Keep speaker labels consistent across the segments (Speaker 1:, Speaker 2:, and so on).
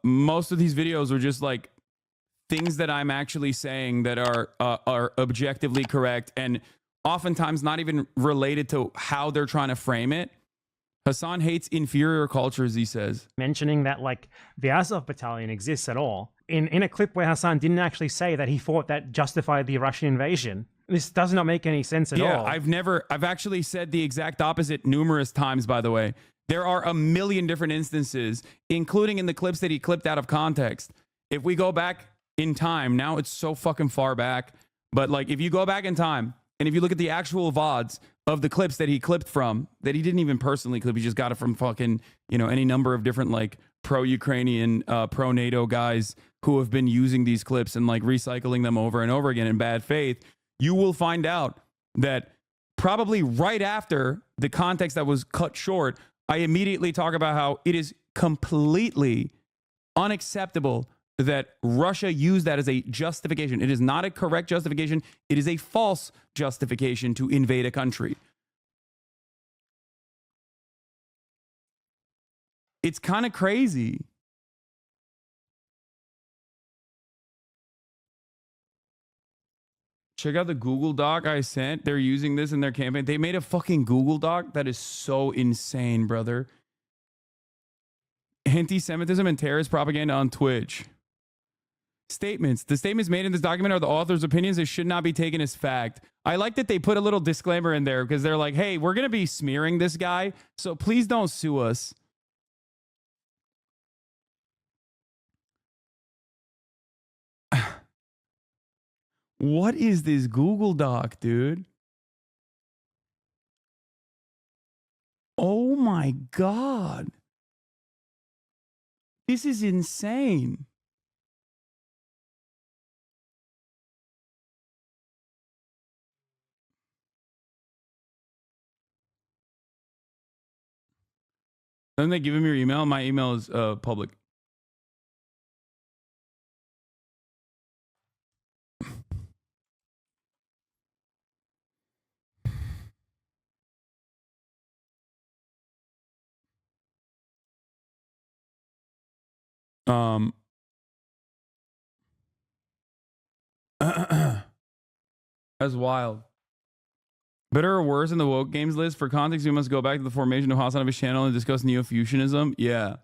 Speaker 1: most of these videos are just like things that I'm actually saying that are objectively correct and oftentimes not even related to how they're trying to frame it. Hasan hates inferior cultures, he says.
Speaker 2: Mentioning that like the Azov battalion exists at all. In a clip where Hasan didn't actually say that he thought that justified the Russian invasion. This does not make any sense at all.
Speaker 1: I've actually said the exact opposite numerous times, by the way. There are a million different instances, including in the clips that he clipped out of context. If we go back in time, now it's so fucking far back, but like if you go back in time and if you look at the actual VODs of the clips that he clipped from, that he didn't even personally clip, he just got it from fucking, you know, any number of different like pro-Ukrainian, pro-NATO guys who have been using these clips and like recycling them over and over again in bad faith, you will find out that probably right after the context that was cut short, I immediately talk about how it is completely unacceptable that Russia used that as a justification. It is not a correct justification. It is a false justification to invade a country. It's kind of crazy. Check out the Google Doc I sent. They're using this in their campaign. They made a fucking Google Doc that is so insane, brother. Anti-Semitism and terrorist propaganda on Twitch. Statements. The statements made in this document are the author's opinions. They should not be taken as fact. I like that they put a little disclaimer in there because they're like, hey, we're going to be smearing this guy, so please don't sue us. What is this Google Doc, dude? Oh my God. This is insane. Then they give him your email. My email is public. That's wild. Better or worse in the woke games list? For context, we must go back to the formation of HasanAbi's channel and discuss neo-fusionism. Yeah.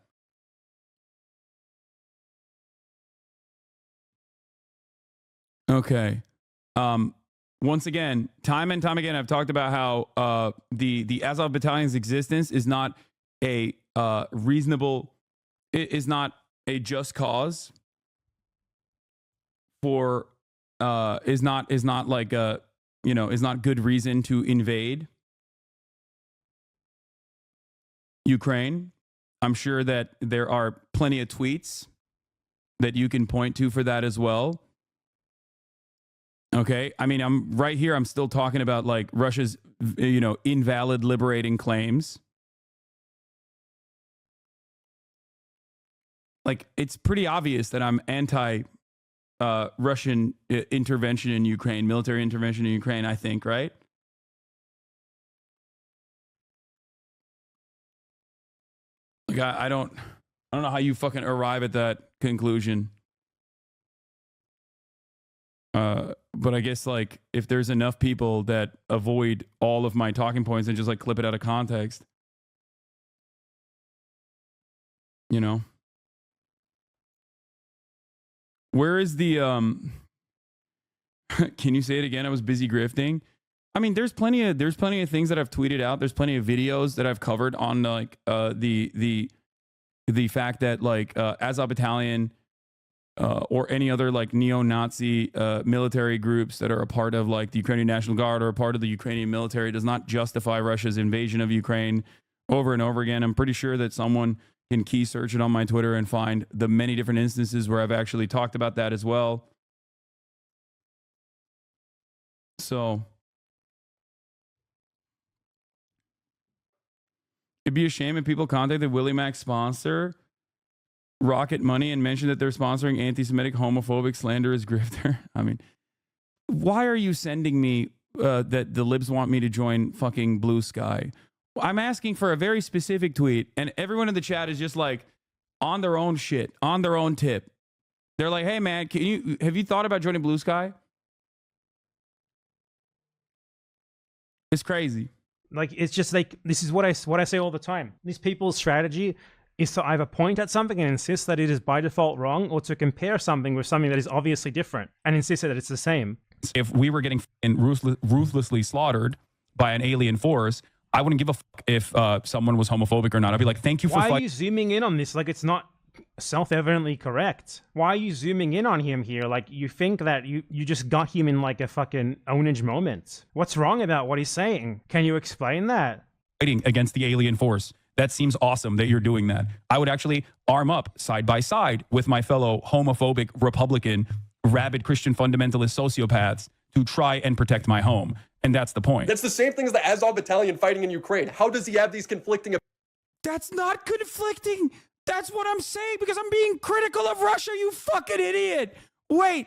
Speaker 1: Okay. Once again, time and time again, I've talked about how the Azov Battalion's existence is not a reasonable, it is not a just cause for, is not like a, you know, is not good reason to invade Ukraine. I'm sure that there are plenty of tweets that you can point to for that as well. Okay. I mean, I'm right here. I'm still talking about like Russia's, you know, invalid liberating claims. Like, it's pretty obvious that I'm anti Russian intervention in Ukraine, military intervention in Ukraine, I think, right? Like, I don't know how you fucking arrive at that conclusion. But I guess like if there's enough people that avoid all of my talking points and just like clip it out of context, you know. Where is the can you say it again? I was busy grifting. I mean, there's plenty of things that I've tweeted out. There's plenty of videos that I've covered on like the fact that like Azov Battalion or any other like neo-Nazi military groups that are a part of like the Ukrainian National Guard or a part of the Ukrainian military does not justify Russia's invasion of Ukraine over and over again. I'm pretty sure that someone can key search it on my Twitter and find the many different instances where I've actually talked about that as well. So it'd be a shame if people contacted Willie Mac's sponsor, Rocket Money, and mentioned that they're sponsoring anti-Semitic, homophobic, slanderous grifter. I mean, why are you sending me that the libs want me to join fucking Blue Sky? I'm asking for a very specific tweet, and everyone in the chat is just like, on their own shit, on their own tip. They're like, hey man, have you thought about joining Blue Sky? It's crazy.
Speaker 2: Like, it's just like, this is what I say all the time. These people's strategy is to either point at something and insist that it is by default wrong, or to compare something with something that is obviously different and insist that it's the same.
Speaker 1: If we were getting ruthlessly slaughtered by an alien force, I wouldn't give a fuck if someone was homophobic or not. I'd be like, thank you for
Speaker 2: Why are you zooming in on this? Like, it's not self-evidently correct. Why are you zooming in on him here? Like, you think that you just got him in like a fucking ownage moment. What's wrong about what he's saying? Can you explain that?
Speaker 1: Fighting against the alien force. That seems awesome that you're doing that. I would actually arm up side by side with my fellow homophobic, Republican, rabid Christian fundamentalist sociopaths to try and protect my home. And that's the point.
Speaker 3: That's the same thing as the Azov battalion fighting in Ukraine. How does he have these conflicting?
Speaker 1: That's not conflicting. That's what I'm saying, because I'm being critical of Russia, you fucking idiot. Wait.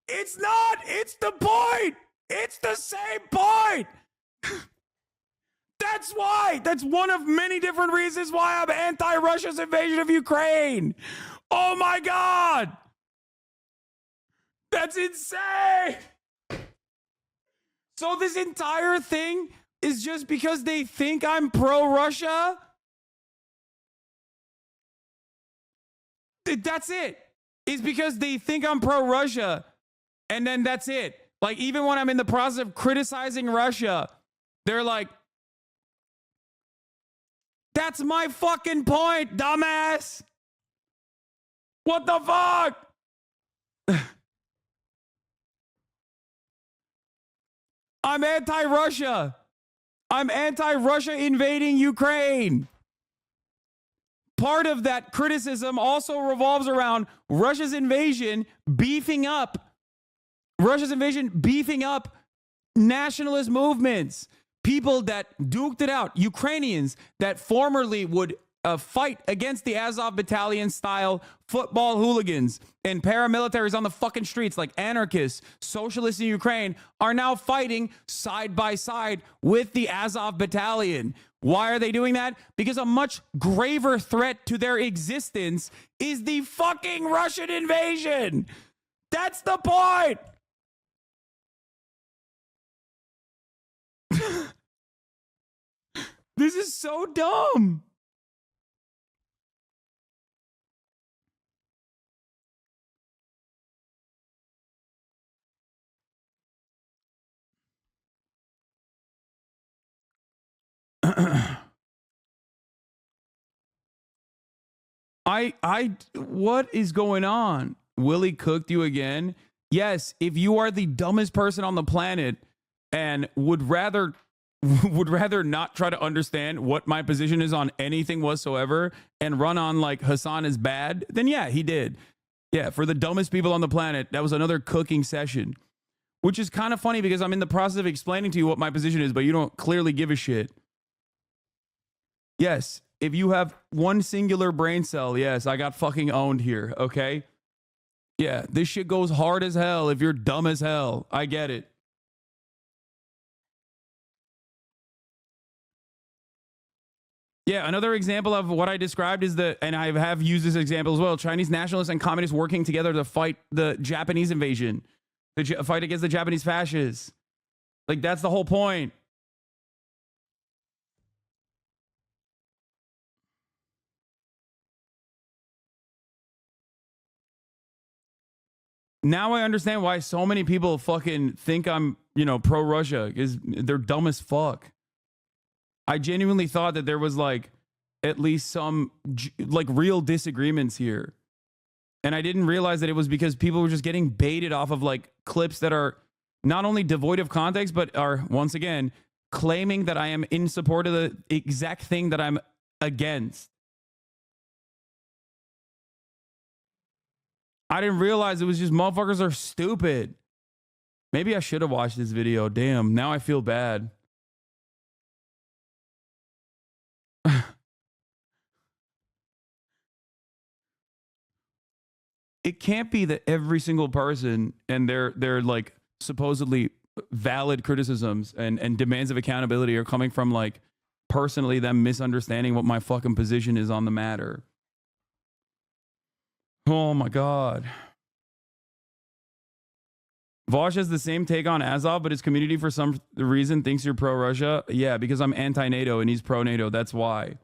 Speaker 1: It's not. It's the point. It's the same point. That's why. That's one of many different reasons why I'm anti-Russia's invasion of Ukraine. Oh my God. That's insane. So this entire thing is just because they think I'm pro-Russia? That's it. It's because they think I'm pro-Russia. And then that's it. Like, even when I'm in the process of criticizing Russia, they're like, that's my fucking point, dumbass. What the fuck? I'm anti-Russia. I'm anti-Russia invading Ukraine. Part of that criticism also revolves around Russia's invasion beefing up nationalist movements, people that duked it out, Ukrainians that formerly would fight against the Azov battalion style football hooligans and paramilitaries on the fucking streets, like anarchists, socialists in Ukraine, are now fighting side by side with the Azov battalion. Why are they doing that? Because a much graver threat to their existence is the fucking Russian invasion. That's the point. This is so dumb. What is going on? Willie cooked you again? Yes, if you are the dumbest person on the planet and would rather not try to understand what my position is on anything whatsoever and run on like Hasan is bad, then yeah, he did. Yeah, for the dumbest people on the planet, that was another cooking session, which is kind of funny because I'm in the process of explaining to you what my position is, but you don't clearly give a shit. Yes, if you have one singular brain cell, yes, I got fucking owned here, okay? Yeah, this shit goes hard as hell if you're dumb as hell. I get it. Yeah, another example of what I described is and I have used this example as well, Chinese nationalists and communists working together to fight the Japanese invasion, the fight against the Japanese fascists. Like, that's the whole point. Now I understand why so many people fucking think I'm, pro-Russia, because they're dumb as fuck. I genuinely thought that there was like at least some like real disagreements here. And I didn't realize that it was because people were just getting baited off of like clips that are not only devoid of context, but are once again claiming that I am in support of the exact thing that I'm against. I didn't realize it was just motherfuckers are stupid. Maybe I should have watched this video. Damn, now I feel bad. It can't be that every single person and their like supposedly valid criticisms and demands of accountability are coming from like personally them misunderstanding what my fucking position is on the matter. Oh my God. Vosh has the same take on Azov, but his community for some reason thinks you're pro-Russia. Yeah, because I'm anti-NATO and he's pro-NATO. That's why.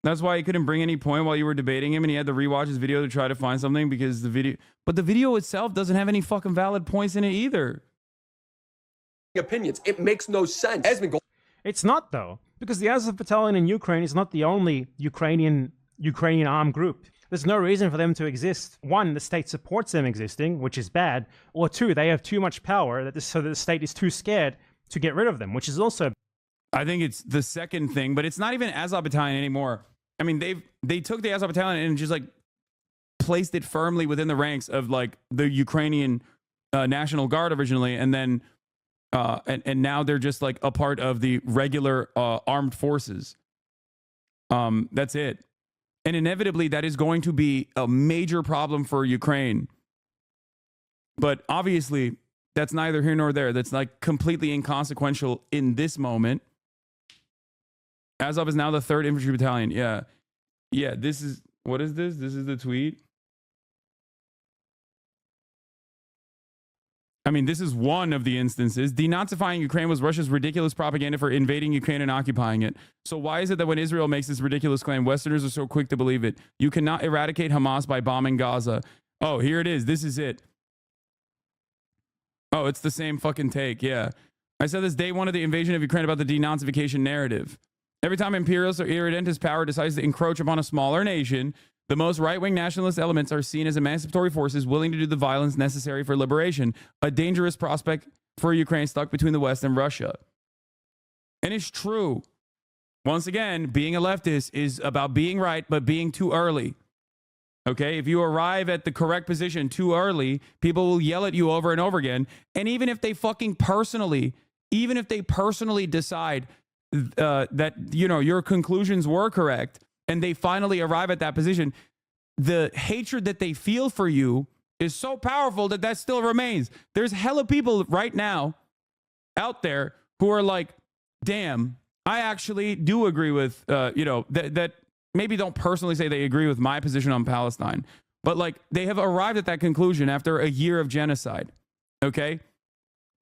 Speaker 1: That's why he couldn't bring any point while you were debating him, and he had to rewatch his video to try to find something because the video... But the video itself doesn't have any fucking valid points in it either.
Speaker 3: Opinions. It makes no sense.
Speaker 2: It's not, though, because the Azov Battalion in Ukraine is not the only Ukrainian armed group. There's no reason for them to exist. One, the state supports them existing, which is bad. Or two, they have too much power so that the state is too scared to get rid of them, which is also...
Speaker 1: I think it's the second thing, but it's not even Azov Battalion anymore. I mean, they took the Azov Battalion and just like placed it firmly within the ranks of like the Ukrainian National Guard originally, and then and now they're just like a part of the regular armed forces. That's it. And inevitably, that is going to be a major problem for Ukraine. But obviously, that's neither here nor there. That's like completely inconsequential in this moment. Azov is now the 3rd Infantry Battalion. Yeah. Yeah, this is... What is this? This is the tweet. I mean, this is one of the instances. Denazifying Ukraine was Russia's ridiculous propaganda for invading Ukraine and occupying it. So why is it that when Israel makes this ridiculous claim, Westerners are so quick to believe it? You cannot eradicate Hamas by bombing Gaza. Oh, here it is. This is it. Oh, it's the same fucking take. Yeah. I said this day one of the invasion of Ukraine about the denazification narrative. Every time imperialist or irredentist power decides to encroach upon a smaller nation, the most right-wing nationalist elements are seen as emancipatory forces willing to do the violence necessary for liberation, a dangerous prospect for Ukraine stuck between the West and Russia. And it's true. Once again, being a leftist is about being right, but being too early. Okay? If you arrive at the correct position too early, people will yell at you over and over again. And even if they personally decide that, you know, your conclusions were correct and they finally arrive at that position, the hatred that they feel for you is so powerful that still remains. There's hella people right now out there who are like, damn, I actually do agree with, that maybe don't personally say they agree with my position on Palestine, but like they have arrived at that conclusion after a year of genocide. Okay.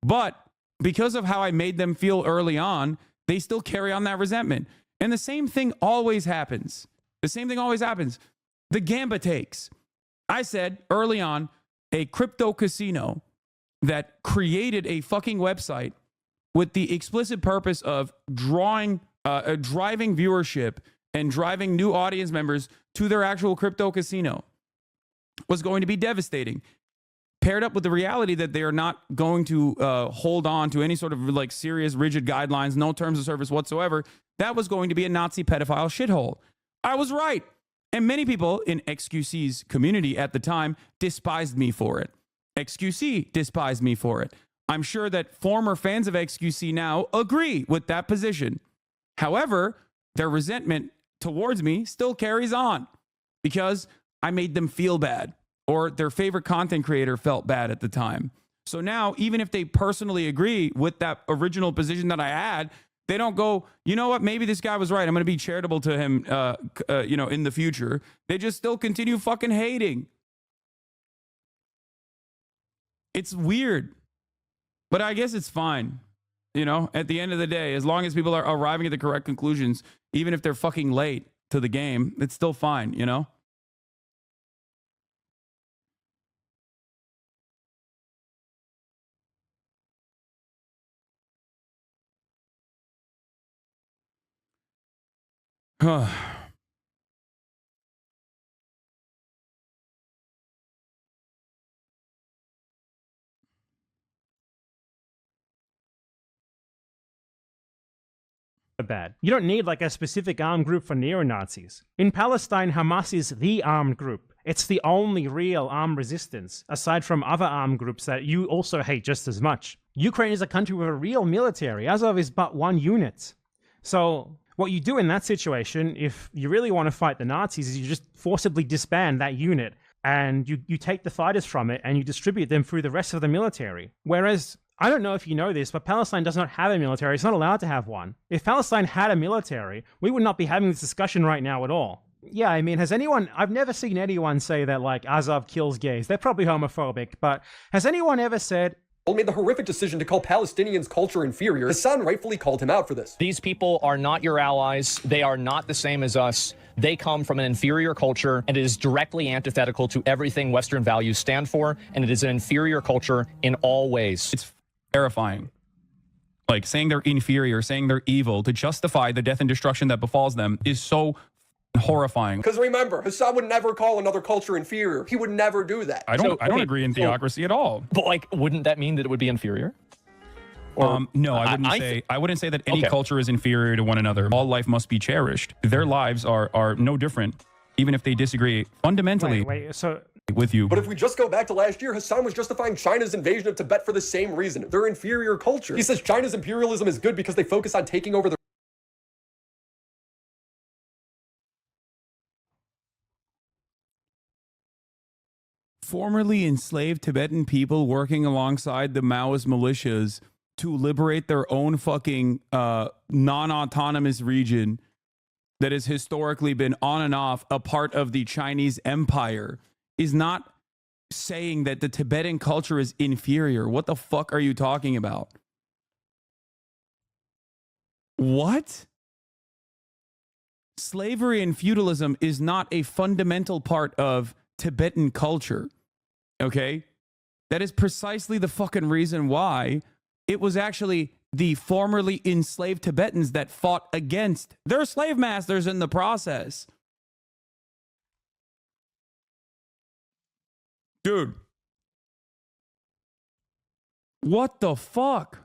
Speaker 1: But because of how I made them feel early on, they still carry on that resentment. And the same thing always happens. The Gamba takes. I said early on, a crypto casino that created a fucking website with the explicit purpose of driving viewership and driving new audience members to their actual crypto casino was going to be devastating. Paired up with the reality that they are not going to hold on to any sort of like serious, rigid guidelines, no terms of service whatsoever, that was going to be a Nazi pedophile shithole. I was right. And many people in XQC's community at the time despised me for it. XQC despised me for it. I'm sure that former fans of XQC now agree with that position. However, their resentment towards me still carries on because I made them feel bad, or their favorite content creator felt bad at the time. So now, even if they personally agree with that original position that I had, they don't go, you know what, maybe this guy was right, I'm going to be charitable to him, in the future. They just still continue fucking hating. It's weird, but I guess it's fine. You know, at the end of the day, as long as people are arriving at the correct conclusions, even if they're fucking late to the game, it's still fine, you know?
Speaker 2: bad. You don't need like a specific armed group for neo-Nazis. In Palestine, Hamas is the armed group. It's the only real armed resistance, aside from other armed groups that you also hate just as much. Ukraine is a country with a real military. Azov is but one unit. So What you do in that situation, if you really want to fight the Nazis, is you just forcibly disband that unit and you take the fighters from it and you distribute them through the rest of the military. Whereas, I don't know if you know this, but Palestine does not have a military. It's not allowed to have one. If Palestine had a military, we would not be having this discussion right now at all. Yeah, I mean, I've never seen anyone say that, like, Azov kills gays. They're probably homophobic, but has anyone ever said,
Speaker 3: made the horrific decision to call Palestinians' culture inferior? Hasan rightfully called him out for this.
Speaker 4: These people are not your allies. They are not the same as us. They come from an inferior culture, and it is directly antithetical to everything Western values stand for, and it is an inferior culture in all ways.
Speaker 1: It's terrifying. Like, saying they're inferior, saying they're evil to justify the death and destruction that befalls them is so horrifying.
Speaker 3: Because remember, Hasan would never call another culture inferior. He would never do that.
Speaker 1: I don't agree in theocracy at all.
Speaker 4: But, like, wouldn't that mean that it would be inferior?
Speaker 1: Or, no, I wouldn't say that any culture is inferior to one another. All life must be cherished. Their lives are no different, even if they disagree fundamentally with you.
Speaker 3: But if we just go back to last year, Hasan was justifying China's invasion of Tibet for the same reason. Their inferior culture. He says China's imperialism is good because they focus on taking over the
Speaker 1: formerly enslaved Tibetan people working alongside the Maoist militias to liberate their own fucking non-autonomous region that has historically been on and off a part of the Chinese empire is not saying that the Tibetan culture is inferior. What the fuck are you talking about? What? Slavery and feudalism is not a fundamental part of Tibetan culture. Okay? That is precisely the fucking reason why it was actually the formerly enslaved Tibetans that fought against their slave masters in the process. Dude. What the fuck?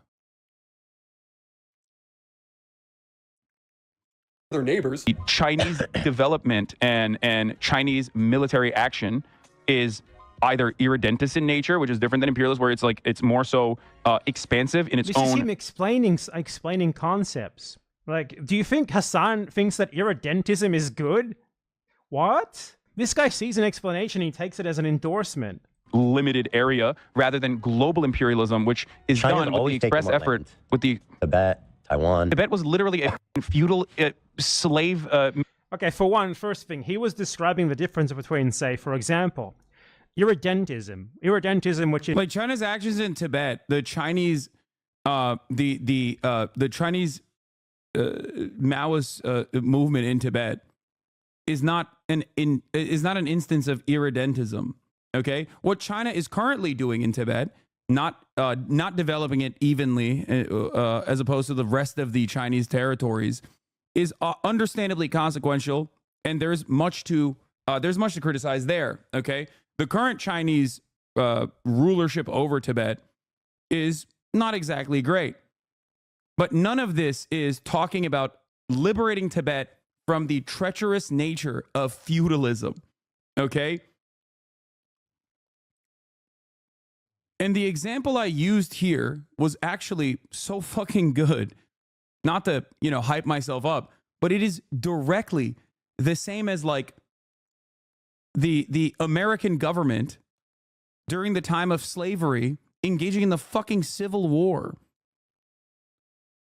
Speaker 3: their neighbors.
Speaker 1: Chinese development and Chinese military action is either irredentist in nature, which is different than imperialist, where it's like it's more so expansive in its
Speaker 2: this
Speaker 1: own.
Speaker 2: This is him explaining concepts. Like, do you think Hasan thinks that irredentism is good? What? This guy sees an explanation, he takes it as an endorsement.
Speaker 1: Limited area rather than global imperialism, which is
Speaker 5: China's
Speaker 1: done with the
Speaker 5: always taken
Speaker 1: express
Speaker 5: more
Speaker 1: effort
Speaker 5: land.
Speaker 1: with the
Speaker 5: Tibet, Taiwan.
Speaker 1: Tibet was literally a feudal slave.
Speaker 2: Okay, for one, first thing, he was describing the difference between, say, for example, irredentism, which is
Speaker 1: like China's actions in Tibet, the Chinese, the Chinese Maoist movement in Tibet is not an instance of irredentism. Okay, what China is currently doing in Tibet, not developing it evenly as opposed to the rest of the Chinese territories, is understandably consequential, and there's much to criticize there. Okay, the current Chinese rulership over Tibet is not exactly great, but none of this is talking about liberating Tibet from the treacherous nature of feudalism. Okay. And the example I used here was actually so fucking good. Not to, hype myself up, but it is directly the same as like the American government during the time of slavery engaging in the fucking Civil War.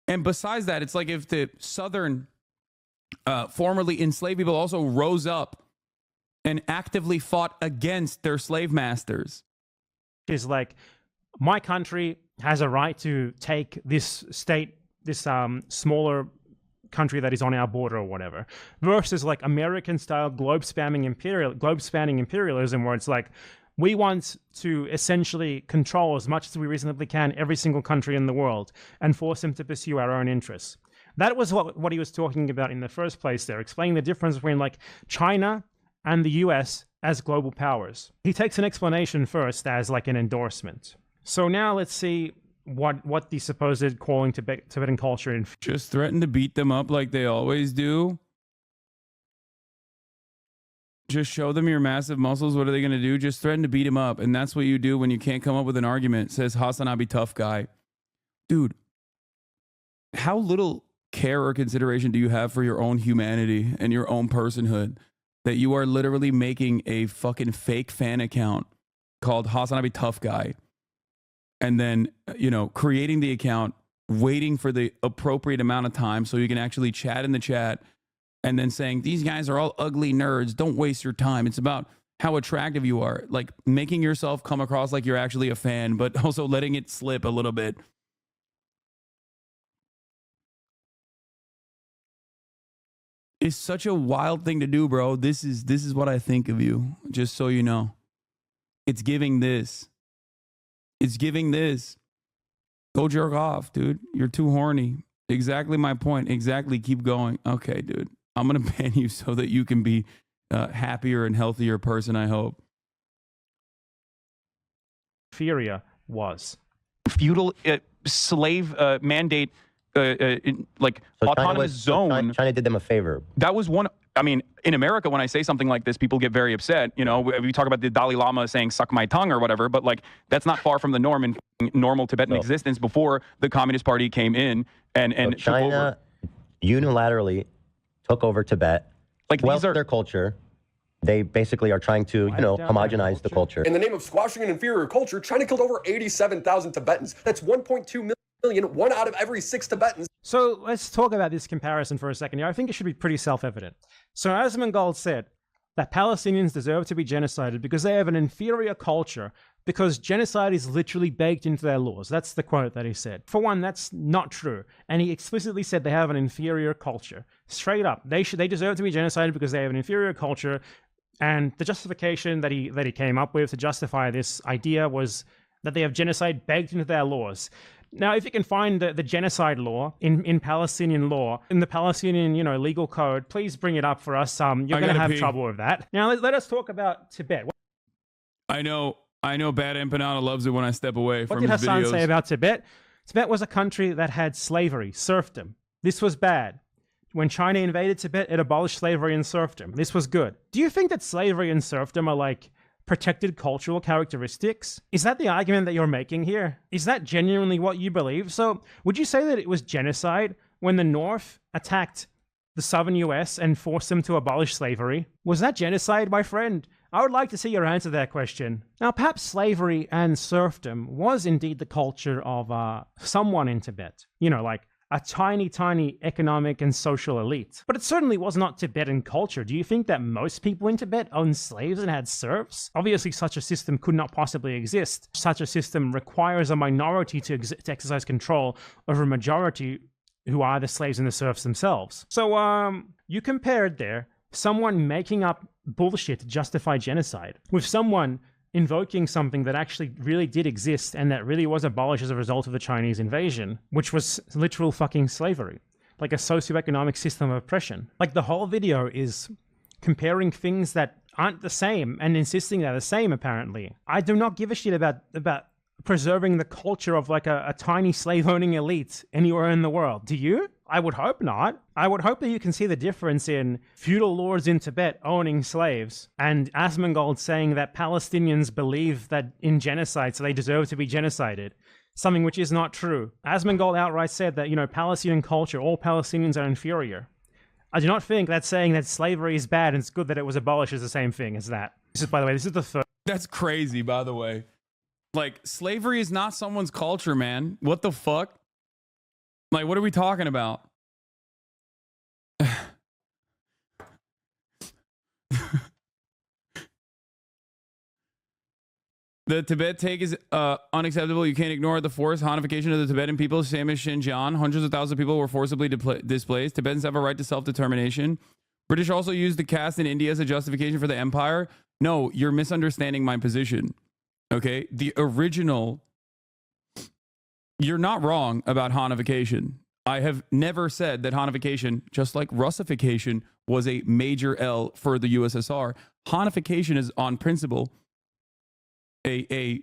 Speaker 1: And besides that, it's like if the Southern formerly enslaved people also rose up and actively fought against their slave masters.
Speaker 2: Is like, my country has a right to take this state, this smaller country that is on our border or whatever, versus like American-style globe-spanning imperialism, where it's like, we want to essentially control as much as we reasonably can every single country in the world and force them to pursue our own interests. That was what he was talking about in the first place there, explaining the difference between like China and the US as global powers. He takes an explanation first as like an endorsement. So now let's see what the supposed calling Tibetan culture in.
Speaker 1: Just threaten to beat them up like they always do. Just show them your massive muscles. What are they going to do? Just threaten to beat them up. And that's what you do when you can't come up with an argument, says HasanAbi tough guy. Dude, how little care or consideration do you have for your own humanity and your own personhood that you are literally making a fucking fake fan account called HasanAbi Tough Guy, and then, you know, creating the account, waiting for the appropriate amount of time so you can actually chat in the chat, and then saying, these guys are all ugly nerds, don't waste your time. It's about how attractive you are, like making yourself come across like you're actually a fan, but also letting it slip a little bit. It's such a wild thing to do, bro. This is what I think of you, just so you know. It's giving this. It's giving this. Go jerk off, dude. You're too horny. Exactly my point. Exactly. Keep going. Okay, dude. I'm going to ban you so that you can be happier and healthier person, I hope.
Speaker 2: Inferior was.
Speaker 1: Feudal slave mandate, like
Speaker 5: So
Speaker 1: autonomous zone.
Speaker 5: China did them a favor.
Speaker 1: That was one. I mean, in America, when I say something like this, people get very upset. You know, we talk about the Dalai Lama saying "suck my tongue" or whatever, but like that's not far from the norm in normal Tibetan existence before the Communist Party came in and
Speaker 5: So China unilaterally took over Tibet,
Speaker 1: like these are
Speaker 5: their culture. They basically are trying to, you know, homogenize the culture.
Speaker 3: In the name of squashing an inferior culture, China killed over 87,000 Tibetans. That's 1.2 million, 1 out of every 6 Tibetans.
Speaker 2: So let's talk about this comparison for a second here. I think it should be pretty self-evident. So Asmongold said that Palestinians deserve to be genocided because they have an inferior culture, because genocide is literally baked into their laws. That's the quote that he said. For one, that's not true. And he explicitly said they have an inferior culture. Straight up. They deserve to be genocided because they have an inferior culture. And the justification that he came up with to justify this idea was that they have genocide baked into their laws. Now, if you can find the genocide law in Palestinian law, in the Palestinian, you know, legal code, please bring it up for us. You're going to have trouble with that. Now, let us talk about Tibet.
Speaker 1: I know Bad Empanada loves it when I step away from his videos.
Speaker 2: What did Hasan say about Tibet? Tibet was a country that had slavery, serfdom. This was bad. When China invaded Tibet, it abolished slavery and serfdom. This was good. Do you think that slavery and serfdom are like protected cultural characteristics? Is that the argument that you're making here? Is that genuinely what you believe? So would you say that it was genocide when the North attacked the southern US and forced them to abolish slavery? Was that genocide, my friend? I would like to see your answer to that question. Now, perhaps slavery and serfdom was indeed the culture of someone in Tibet. You know, like a tiny, tiny economic and social elite. But it certainly was not Tibetan culture. Do you think that most people in Tibet owned slaves and had serfs? Obviously, such a system could not possibly exist. Such a system requires a minority to exercise control over a majority who are the slaves and the serfs themselves. So, you compared there someone making up bullshit to justify genocide with someone invoking something that actually really did exist and that really was abolished as a result of the Chinese invasion, which was literal fucking slavery, like a socioeconomic system of oppression. Like the whole video is comparing things that aren't the same and insisting they're the same, apparently. I do not give a shit about preserving the culture of like a tiny slave-owning elite anywhere in the world. Do you? I would hope not. I would hope that you can see the difference in feudal lords in Tibet owning slaves and Asmongold saying that Palestinians believe that in genocide, so they deserve to be genocided. Something which is not true. Asmongold outright said that, you know, Palestinian culture, all Palestinians are inferior. I do not think that saying that slavery is bad and it's good that it was abolished is the same thing as that. This is, by the way, this is the third.
Speaker 1: That's crazy, by the way. Like, slavery is not someone's culture, man. What the fuck? Like, what are we talking about? The Tibet take is unacceptable. You can't ignore the forced Hanification of the Tibetan people, same as Xinjiang. Hundreds of thousands of people were forcibly displaced. Tibetans have a right to self-determination. British also used the caste in India as a justification for the empire. No, you're misunderstanding my position. Okay? The original... You're not wrong about Hanification. I have never said that Hanification, just like Russification, was a major L for the USSR. Hanification is on principle a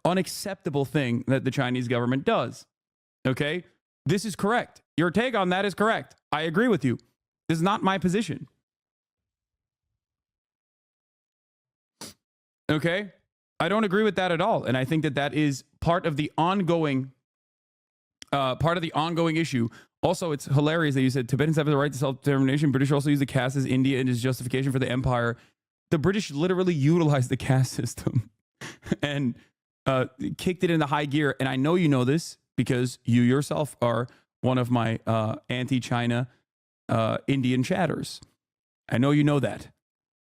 Speaker 1: unacceptable thing that the Chinese government does. Okay? This is correct. Your take on that is correct. I agree with you. This is not my position. Okay? I don't agree with that at all. And I think that that is part of the ongoing issue Also, it's hilarious that you said Tibetans have the right to self-determination. British also use the caste as India and as justification for the empire. The British literally utilized the caste system and kicked it into high gear. And I know you know this because you yourself are one of my anti-China Indian chatters. I know you know that.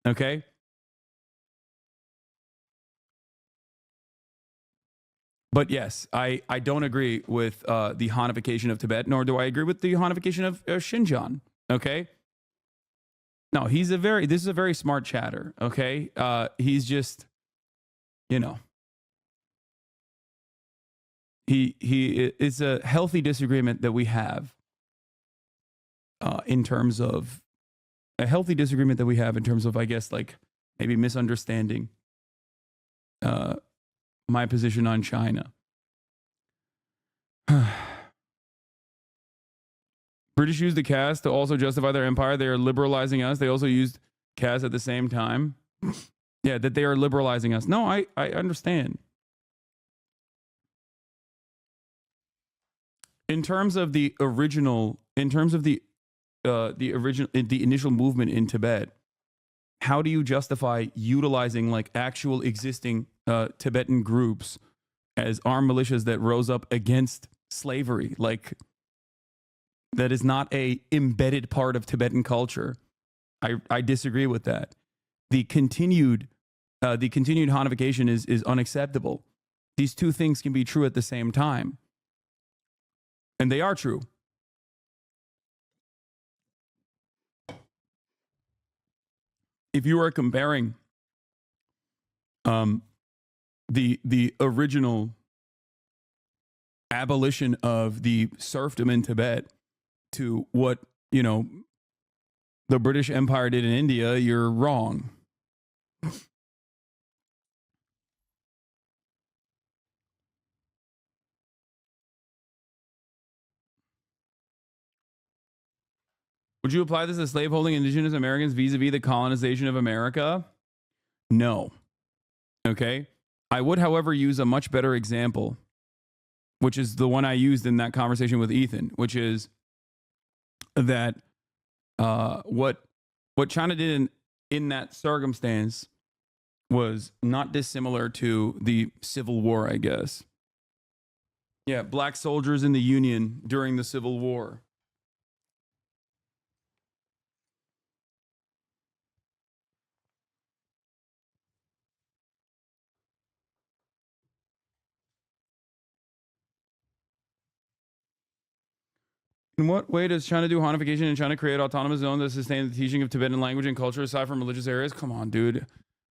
Speaker 1: Okay? But yes, I don't agree with the Hanification of Tibet, nor do I agree with the Hanification of Xinjiang. Okay? No, this is a very smart chatter. Okay? He's just, you know, it's a healthy disagreement that we have in terms of, I guess, like maybe misunderstanding my position on China. British used the caste to also justify their empire. They are liberalizing us. They also used caste at the same time. Yeah, that they are liberalizing us. No, I understand. In terms of the initial movement in Tibet, how do you justify utilizing like actual existing Tibetan groups as armed militias that rose up against slavery? Like, that is not a embedded part of Tibetan culture. I disagree with that. The continued Hanification is unacceptable. These two things can be true at the same time. And they are true. If you are comparing the original abolition of the serfdom in Tibet to what, you know, the British Empire did in India, you're wrong. Would you apply this to slaveholding indigenous Americans vis-a-vis the colonization of America? No. Okay. I would, however, use a much better example, which is the one I used in that conversation with Ethan, which is that what China did in that circumstance was not dissimilar to the Civil War, I guess. Yeah, black soldiers in the Union during the Civil War. In what way does China do Hanification and China create autonomous zones that sustain the teaching of Tibetan language and culture aside from religious areas? Come on, dude.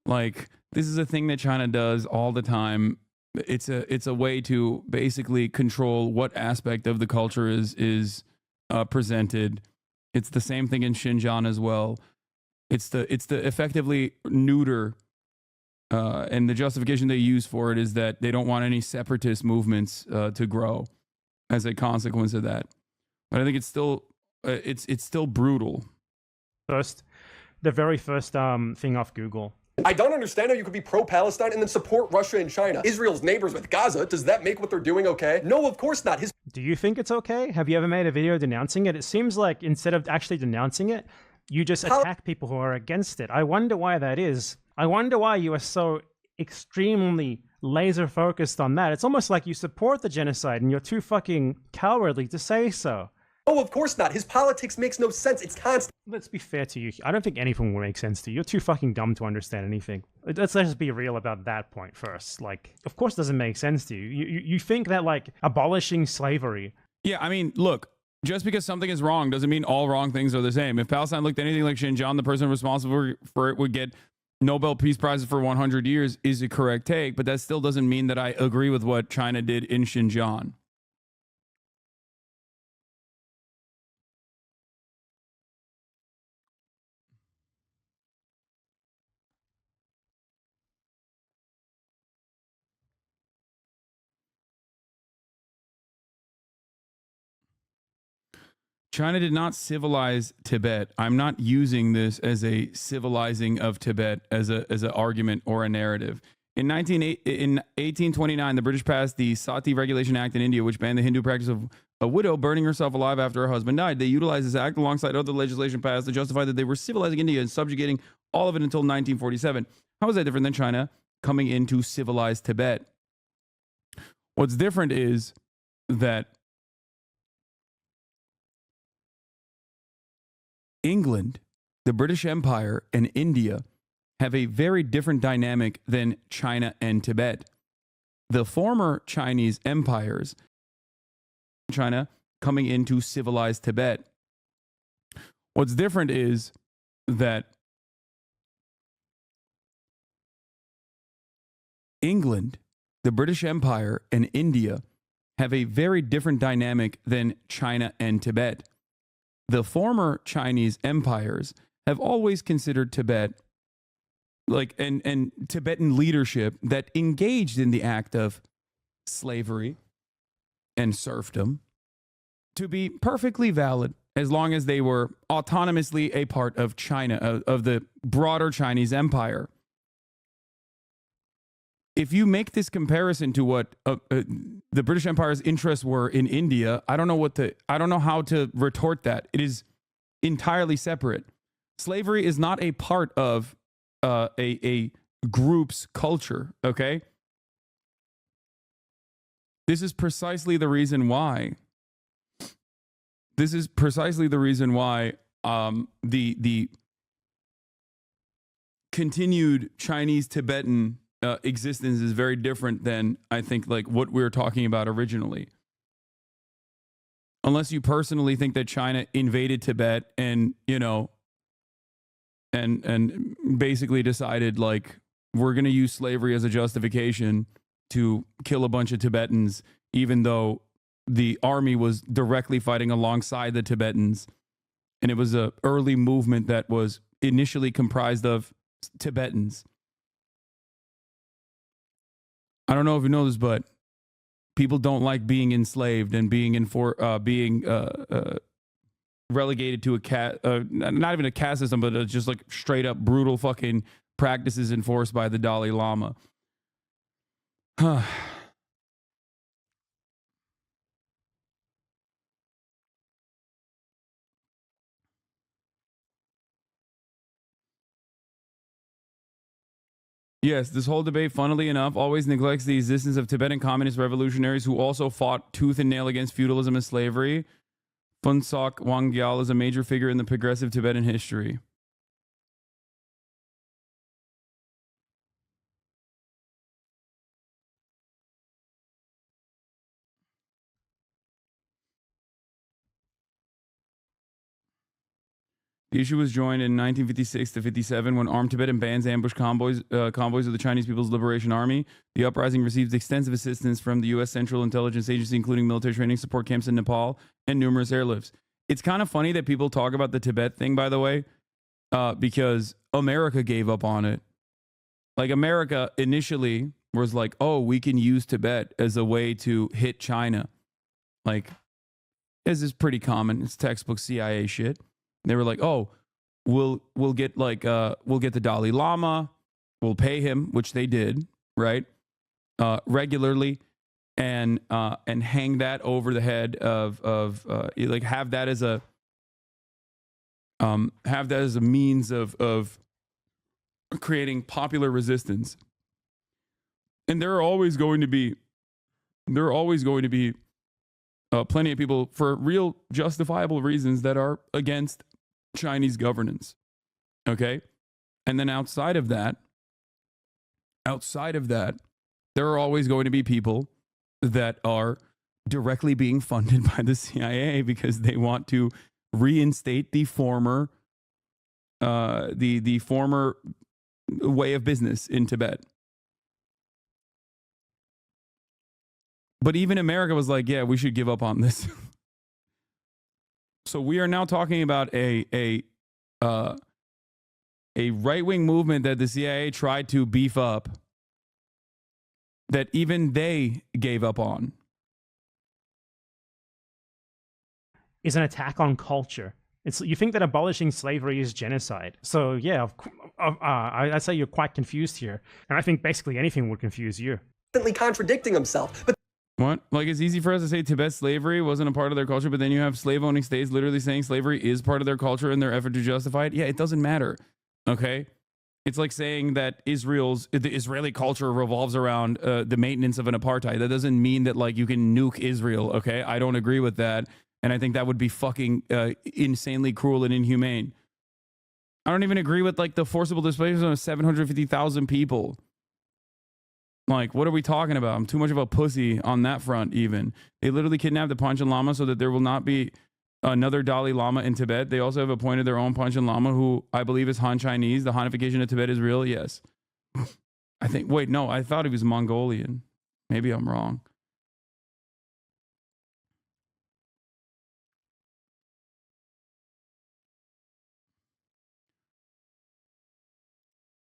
Speaker 1: Like, this is a thing that China does all the time. It's a way to basically control what aspect of the culture is presented. It's the same thing in Xinjiang as well. It's the effectively neuter, and the justification they use for it is that they don't want any separatist movements to grow as a consequence of that. But I think it's still brutal.
Speaker 2: The very first thing off Google.
Speaker 3: I don't understand how you could be pro-Palestine and then support Russia and China. Israel's neighbors with Gaza. Does that make what they're doing okay? No, of course not.
Speaker 2: Do you think it's okay? Have you ever made a video denouncing it? It seems like instead of actually denouncing it, you just attack people who are against it. I wonder why that is. I wonder why you are so extremely laser focused on that. It's almost like you support the genocide and you're too fucking cowardly to say so.
Speaker 3: Oh, of course not. His politics makes no sense. It's constant.
Speaker 2: Let's be fair to you. I don't think anything will make sense to you. You're too fucking dumb to understand anything. Let's just be real about that point first. Like, of course it doesn't make sense to you. You think that, like, abolishing slavery...
Speaker 1: Yeah, I mean, look, just because something is wrong doesn't mean all wrong things are the same. If Palestine looked anything like Xinjiang, the person responsible for it would get Nobel Peace Prizes for 100 years is a correct take, but that still doesn't mean that I agree with what China did in Xinjiang. China did not civilize Tibet. I'm not using this as a civilizing of Tibet as an argument or a narrative. In 1829, the British passed the Sati Regulation Act in India, which banned the Hindu practice a widow burning herself alive after her husband died. They utilized this act alongside other legislation passed to justify that they were civilizing India and subjugating all of it until 1947. How is that different than China coming in to civilize Tibet? What's different is that England, the British Empire, and India have a very different dynamic than China and Tibet. The former Chinese empires, China coming in to civilize Tibet. What's different is that England, the British Empire, and India have a very different dynamic than China and Tibet. The former Chinese empires have always considered Tibet like and Tibetan leadership that engaged in the act of slavery and serfdom to be perfectly valid as long as they were autonomously a part of China, of the broader Chinese empire. If you make this comparison to what the British Empire's interests were in India, I don't know how to retort that. It is entirely separate. Slavery is not a part of a group's culture, okay? This is precisely the reason why. The continued Chinese-Tibetan existence is very different than, I think, like what we were talking about originally. Unless you personally think that China invaded Tibet and, you know, and basically decided, like, we're going to use slavery as a justification to kill a bunch of Tibetans, even though the army was directly fighting alongside the Tibetans. And it was an early movement that was initially comprised of Tibetans. I don't know if you know this, but people don't like being enslaved and being relegated to not even a caste system, but just like straight up brutal fucking practices enforced by the Dalai Lama. Yes, this whole debate, funnily enough, always neglects the existence of Tibetan communist revolutionaries who also fought tooth and nail against feudalism and slavery. Phuntsok Wangyal is a major figure in the progressive Tibetan history. The issue was joined in 1956 to 57 when armed Tibetan bands ambushed convoys of the Chinese People's Liberation Army. The uprising received extensive assistance from the U.S. Central Intelligence Agency, including military training support camps in Nepal and numerous airlifts. It's kind of funny that people talk about the Tibet thing, by the way, because America gave up on it. Like, America initially was like, oh, we can use Tibet as a way to hit China. Like, this is pretty common. It's textbook CIA shit. They were like, oh, we'll get the Dalai Lama, we'll pay him, which they did, right? Regularly, and hang that over the head of like have that as a means of creating popular resistance. And there are always going to be plenty of people for real justifiable reasons that are against Chinese governance. Okay? And then outside of that, there are always going to be people that are directly being funded by the CIA because they want to reinstate the former the former way of business in Tibet. But even America was like, yeah, we should give up on this. So we are now talking about a right-wing movement that the CIA tried to beef up, that even they gave up on.
Speaker 2: Is an attack on culture. You think that abolishing slavery is genocide. So yeah, I'd say you're quite confused here. And I think basically anything would confuse you.
Speaker 3: Contradicting himself. But
Speaker 1: What? Like, it's easy for us to say Tibet slavery wasn't a part of their culture, but then you have slave owning states literally saying slavery is part of their culture in their effort to justify it. Yeah, it doesn't matter. Okay. It's like saying that the Israeli culture revolves around the maintenance of an apartheid. That doesn't mean that like you can nuke Israel. Okay. I don't agree with that. And I think that would be fucking insanely cruel and inhumane. I don't even agree with like the forcible displacement of 750,000 people. Like, what are we talking about? I'm too much of a pussy on that front, even. They literally kidnapped the Panchen Lama so that there will not be another Dalai Lama in Tibet. They also have appointed their own Panchen Lama, who I believe is Han Chinese. The Hanification of Tibet is real, yes. I think, wait, no, I thought he was Mongolian. Maybe I'm wrong.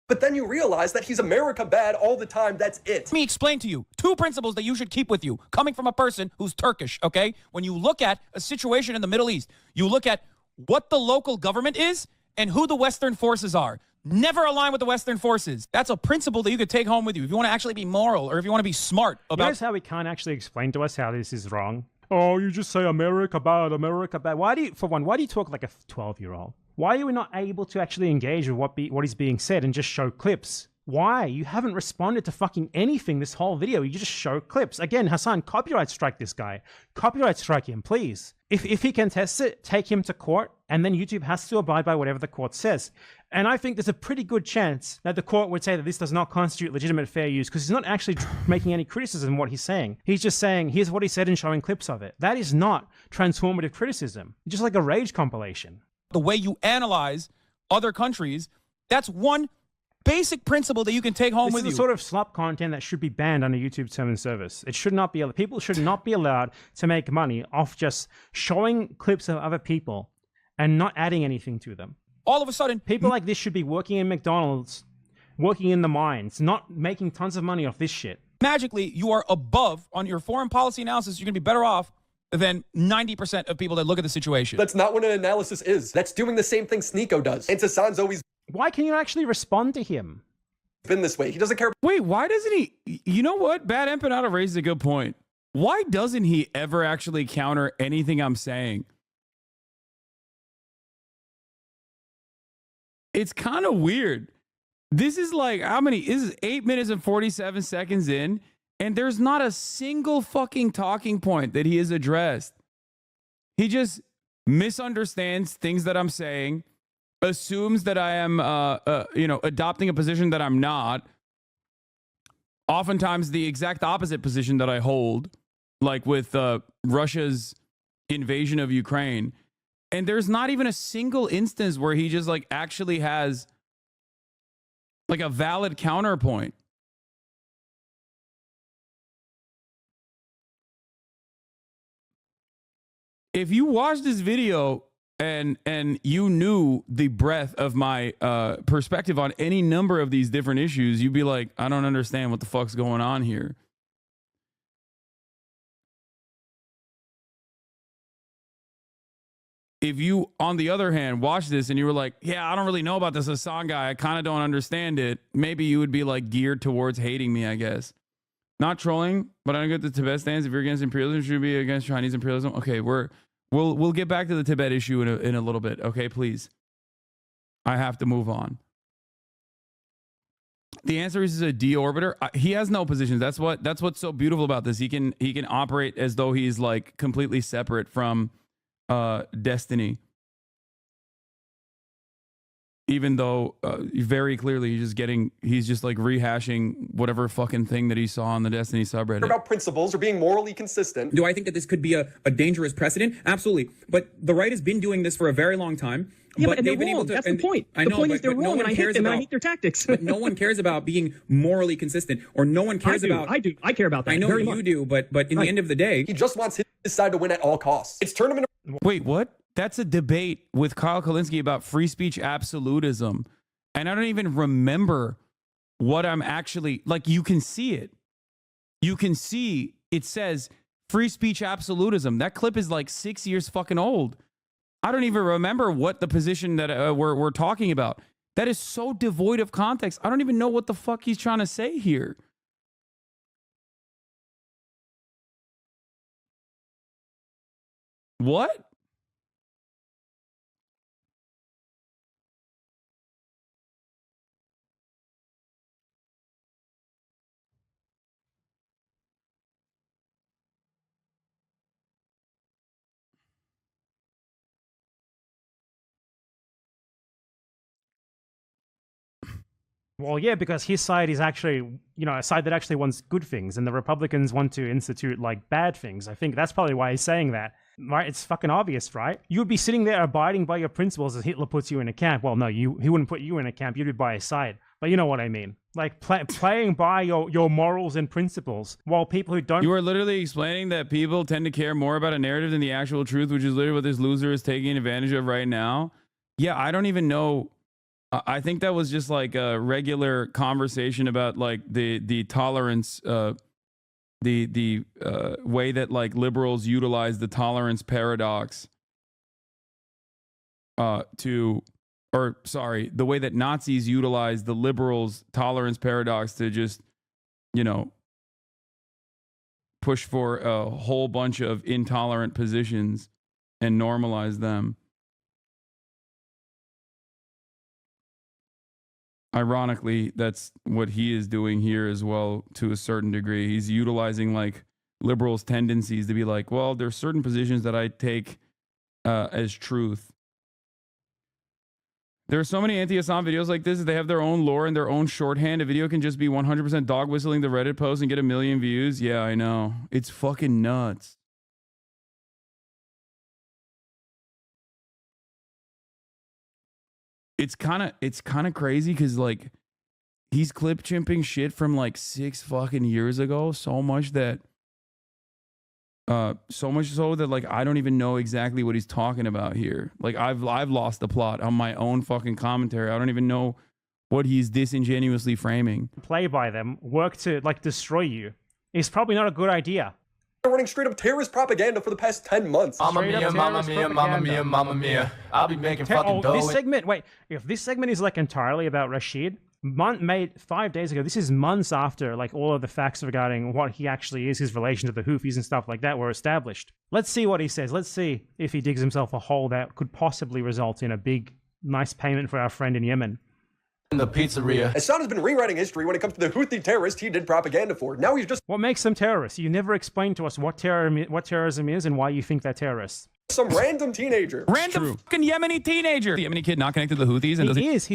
Speaker 3: But then you realize that he's America bad all the time. That's it.
Speaker 6: Let me explain to you 2 principles that you should keep with you, coming from a person who's Turkish, okay? When you look at a situation in the Middle East, you look at what the local government is and who the Western forces are. Never align with the Western forces. That's a principle that you could take home with you if you want to actually be moral or if you want to be smart about...
Speaker 2: Notice how he can't actually explain to us how this is wrong? Oh, you just say America bad, America bad. Why do you talk like a 12-year-old? Why are we not able to actually engage with what is being said and just show clips? Why? You haven't responded to fucking anything this whole video. You just show clips. Again, Hasan, copyright strike this guy. Copyright strike him, please. If he contests it, take him to court, and then YouTube has to abide by whatever the court says. And I think there's a pretty good chance that the court would say that this does not constitute legitimate fair use because he's not actually making any criticism of what he's saying. He's just saying, here's what he said and showing clips of it. That is not transformative criticism. It's just like a rage compilation.
Speaker 6: The way you analyze other countries, that's one basic principle that you can take home
Speaker 2: This
Speaker 6: with
Speaker 2: is
Speaker 6: you.
Speaker 2: the sort of slop content that should be banned under YouTube term and service. It should not be. People should not be allowed to make money off just showing clips of other people and not adding anything to them.
Speaker 6: All of a sudden,
Speaker 2: People like this should be working in McDonald's, working in the mines, not making tons of money off this shit.
Speaker 6: magically you are above on your foreign policy analysis. You're going to be better off than 90% of people that look at the situation.
Speaker 3: That's not what an analysis is. That's doing the same thing Sneeko does. And Hasan's always
Speaker 2: Why can you actually respond to him?
Speaker 3: been this way. He doesn't care.
Speaker 1: Wait, why doesn't he? You know what? Bad Empanada raises a good point. Why doesn't he ever actually counter anything I'm saying? It's kind of weird. This is like, how many? This is 8 minutes and 47 seconds in, and there's not a single fucking talking point that he has addressed. He just misunderstands things that I'm saying, assumes that I am, adopting a position that I'm not. Oftentimes the exact opposite position that I hold, like with Russia's invasion of Ukraine. And there's not even a single instance where he just like actually has like a valid counterpoint. If you watch this video and you knew the breadth of my perspective on any number of these different issues, you'd be like, I don't understand what the fuck's going on here. If you, on the other hand, watch this and you were like, yeah, I don't really know about this Hasan guy, I kind of don't understand it, maybe you would be like geared towards hating me, I guess. Not trolling, but I don't get the Tibet stance. If you're against imperialism, you should be against Chinese imperialism. Okay, we'll get back to the Tibet issue in a little bit. Okay, please. I have to move on. The answer is a deorbiter. He has no positions. That's what's so beautiful about this. He can operate as though he's like completely separate from Destiny, even though very clearly he's just like rehashing whatever fucking thing that he saw on the Destiny subreddit.
Speaker 3: About principles or being morally consistent.
Speaker 7: Do I think that this could be a dangerous precedent? Absolutely. But the right has been doing this for a very long time.
Speaker 8: Yeah, but
Speaker 7: they've
Speaker 8: they're wrong. That's the point.
Speaker 7: I
Speaker 8: The
Speaker 7: know,
Speaker 8: point is
Speaker 7: but
Speaker 8: they're
Speaker 7: no
Speaker 8: wrong,
Speaker 7: one
Speaker 8: and I hate
Speaker 7: cares
Speaker 8: them, and I
Speaker 7: about-
Speaker 8: hate their tactics.
Speaker 7: But no one cares about being morally consistent, or no one cares about.
Speaker 8: I do. I care about that.
Speaker 7: I know
Speaker 8: very
Speaker 7: you
Speaker 8: much.
Speaker 7: do, but in the end of the day,
Speaker 3: He just wants his side to win at all costs. It's turned him into
Speaker 1: Wait, what? That's a debate with Kyle Kalinske about free speech absolutism. And I don't even remember what I'm actually, like, you can see it. You can see it says free speech absolutism. That clip is like 6 years fucking old. I don't even remember what the position that we're talking about. That is so devoid of context. I don't even know what the fuck he's trying to say here. What?
Speaker 2: Well, yeah, because his side is actually, you know, a side that actually wants good things, and the Republicans want to institute like bad things. I think that's probably why he's saying that, right? It's fucking obvious, right? You'd be sitting there abiding by your principles as Hitler puts you in a camp. Well, no, he wouldn't put you in a camp. You'd be by his side. But you know what I mean? Like playing by your morals and principles, while people who don't.
Speaker 1: You are literally explaining that people tend to care more about a narrative than the actual truth, which is literally what this loser is taking advantage of right now. Yeah, I don't even know. I think that was just like a regular conversation about like the tolerance, the way that like liberals utilize the tolerance paradox the way that Nazis utilize the liberals' tolerance paradox to just, you know, push for a whole bunch of intolerant positions and normalize them. Ironically, that's what he is doing here as well to a certain degree. He's utilizing like liberals' tendencies to be like, well, there's certain positions that I take as truth. There are so many anti-Hasan videos like this that they have their own lore and their own shorthand. A video can just be 100% dog whistling the Reddit post and get 1 million views. Yeah, I know. It's fucking nuts. It's kind of crazy because like he's clip chimping shit from like 6 fucking years ago, so much so that like I don't even know exactly what he's talking about here. Like I've lost the plot on my own fucking commentary. I don't even know what he's disingenuously framing.
Speaker 2: Play by them, work to like destroy you. It's probably not a good idea.
Speaker 3: Running straight up terrorist propaganda for the past 10 months.
Speaker 8: Mamma mia, mamma mia, mamma mia, mamma mia. I'll be making fucking dough.
Speaker 2: This segment, wait, if this segment is like entirely about Rashid, made 5 days ago, this is months after like all of the facts regarding what he actually is, his relation to the Houthis and stuff like that were established. Let's see what he says. Let's see if he digs himself a hole that could possibly result in a big, nice payment for our friend in Yemen.
Speaker 8: In the pizzeria.
Speaker 3: Hasan has been rewriting history when it comes to the Houthi terrorists he did propaganda for. Now he's just
Speaker 2: What makes them terrorists? You never explained to us what terrorism is and why you think they're terrorists.
Speaker 3: some random teenager.
Speaker 1: Random fucking Yemeni teenager. The Yemeni kid not connected to the Houthis. And
Speaker 2: He's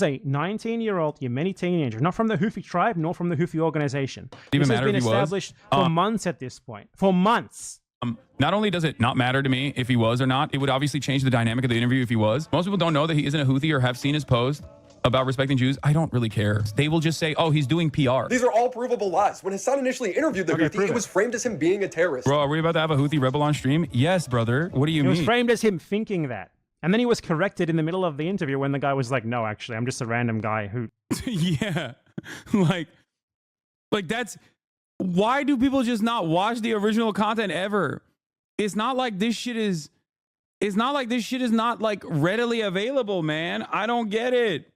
Speaker 2: a 19-year-old Yemeni teenager, not from the Houthi tribe, nor from the Houthi organization.
Speaker 1: Even
Speaker 2: this has
Speaker 1: matter
Speaker 2: been
Speaker 1: if he was?
Speaker 2: established for months at this point. For months.
Speaker 1: Not only does it not matter to me if he was or not, it would obviously change the dynamic of the interview if he was. Most people don't know that he isn't a Houthi or have seen his post about respecting Jews. I don't really care. They will just say, oh, he's doing PR.
Speaker 3: These are all provable lies. When Hasan initially interviewed the Houthi, it was framed as him being a terrorist.
Speaker 1: Bro, are we about to have a Houthi rebel on stream? Yes, brother. What do you mean?
Speaker 2: It was framed as him thinking that. And then he was corrected in the middle of the interview when the guy was like, no, actually, I'm just a random guy who...
Speaker 1: Yeah. like that's... Why do people just not watch the original content ever? It's not like this shit is... It's not like this shit is not like readily available, man. I don't get it.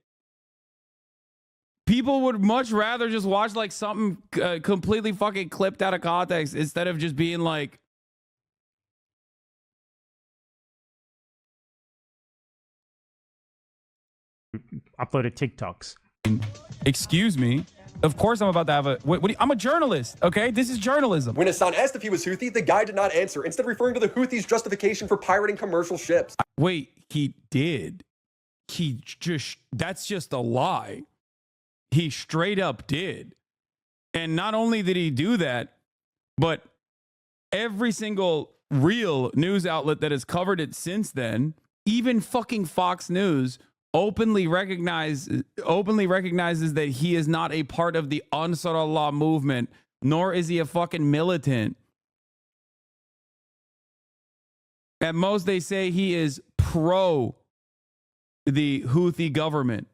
Speaker 1: People would much rather just watch like something completely fucking clipped out of context instead of just being like,
Speaker 2: uploaded TikToks.
Speaker 1: excuse me. Of course I'm about to have a... I'm a journalist, okay? This is journalism.
Speaker 3: When Hasan asked if he was Houthi, the guy did not answer, instead referring to the Houthis' justification for pirating commercial ships.
Speaker 1: Wait, he did. That's just a lie. He straight up did. And not only did he do that, but every single real news outlet that has covered it since then, even fucking Fox News, openly recognizes that he is not a part of the Ansar Allah movement, nor is he a fucking militant. At most, they say he is pro the Houthi government.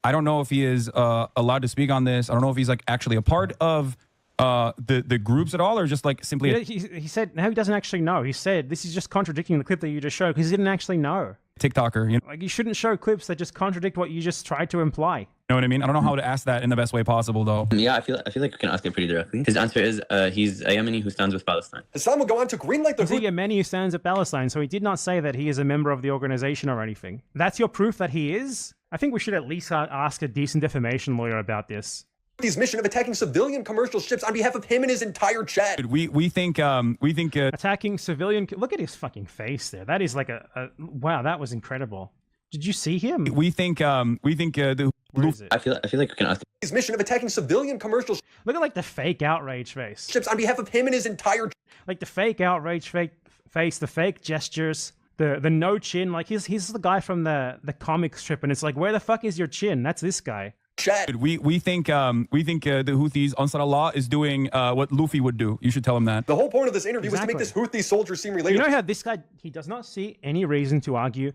Speaker 1: I don't know if he is allowed to speak on this. I don't know if he's like actually a part of the groups at all, or just like simply.
Speaker 2: He said no, he doesn't actually know. He said this is just contradicting the clip that you just showed because he didn't actually know.
Speaker 1: TikToker. You
Speaker 2: Like, you shouldn't show clips that just contradict what you just tried to imply.
Speaker 1: know what I mean? I don't know how to ask that in the best way possible, though.
Speaker 9: Yeah, I feel like we can ask it pretty directly. His answer is he's a Yemeni who stands with Palestine.
Speaker 3: Hassan will go on to greenlight the
Speaker 2: He's a Yemeni who stands at Palestine, so he did not say that he is a member of the organization or anything. That's your proof that he is? I think we should at least ask a decent defamation lawyer about this.
Speaker 3: Houthis' mission of attacking civilian commercial ships on behalf of him and his entire chat.
Speaker 1: We think
Speaker 2: Attacking civilian... Look at his fucking face there. That is like a... Wow, that was incredible. Did you see him?
Speaker 1: we think the
Speaker 2: Where is it?
Speaker 9: I feel like we can ask
Speaker 3: His mission of attacking civilian commercial
Speaker 2: Look at like the fake outrage face.
Speaker 3: ships on behalf of him and his entire
Speaker 2: Like the fake outrage face, the fake gestures, the no chin. Like he's the guy from the comic strip, and it's like, where the fuck is your chin? That's this guy.
Speaker 3: chat.
Speaker 1: we think the Houthis, Ansar Allah, is doing what Luffy would do. You should tell him that.
Speaker 3: The whole point of this interview was to make this Houthi soldier seem relatable.
Speaker 2: You know how this guy, he does not see any reason to argue,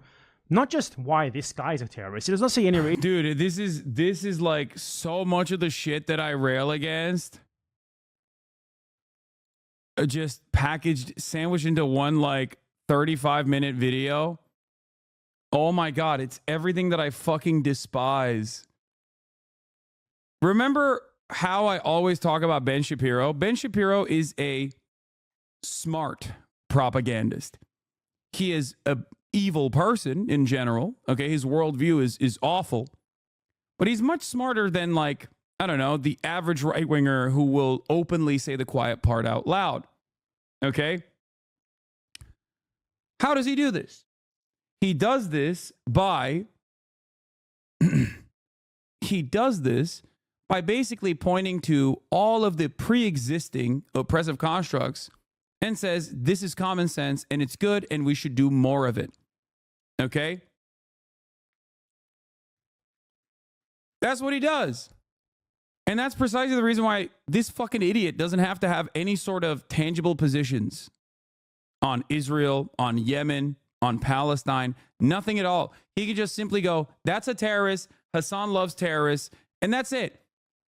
Speaker 2: not just why this guy's a terrorist. He does not see any reason.
Speaker 1: Dude, this is like so much of the shit that I rail against. Just packaged, sandwiched into one like 35-minute video. Oh my God, it's everything that I fucking despise. Remember how I always talk about Ben Shapiro? Ben Shapiro is a smart propagandist. He is a evil person in general. Okay, his worldview is awful, but he's much smarter than, like, I don't know, the average right winger who will openly say the quiet part out loud. Okay, how does he do this? He does this by basically pointing to all of the pre-existing oppressive constructs and says, this is common sense and it's good and we should do more of it. Okay? That's what he does. And that's precisely the reason why this fucking idiot doesn't have to have any sort of tangible positions on Israel, on Yemen, on Palestine, nothing at all. He could just simply go, that's a terrorist. Hasan loves terrorists. And that's it.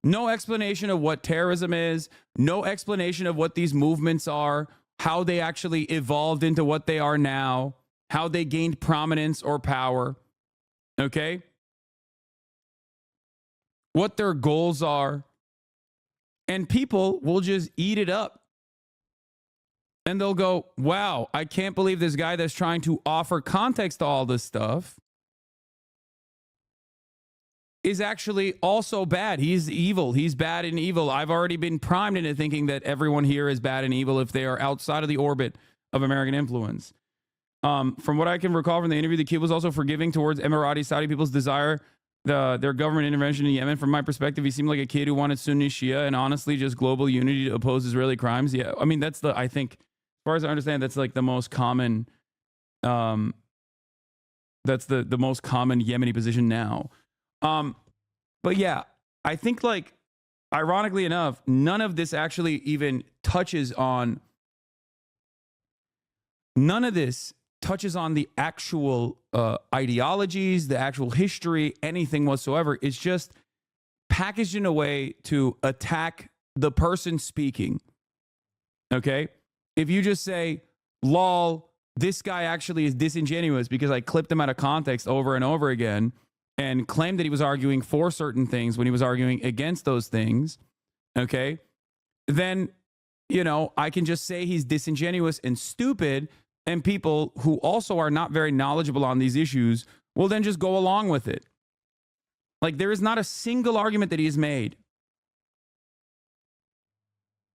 Speaker 1: No explanation of what terrorism is. No explanation of what these movements are, how they actually evolved into what they are now, how they gained prominence or power. Okay? What their goals are. And people will just eat it up. And they'll go, wow, I can't believe this guy that's trying to offer context to all this stuff is actually also bad. He's evil. He's bad and evil. I've already been primed into thinking that everyone here is bad and evil if they are outside of the orbit of American influence. From what I can recall from the interview, the kid was also forgiving towards Emirati Saudi people's desire, their government intervention in Yemen. From my perspective, he seemed like a kid who wanted Sunni Shia and honestly just global unity to oppose Israeli crimes. Yeah, I mean, that's I think, as far as I understand, that's like the most common, that's the most common Yemeni position now. But yeah, I think, like, ironically enough, none of this actually even touches on the actual ideologies, the actual history, anything whatsoever. It's just packaged in a way to attack the person speaking. Okay? If you just say, lol, this guy actually is disingenuous because I clipped him out of context over and over again, and claimed that he was arguing for certain things when he was arguing against those things, okay, then, you know, I can just say he's disingenuous and stupid, and people who also are not very knowledgeable on these issues will then just go along with it. Like, there is not a single argument that he has made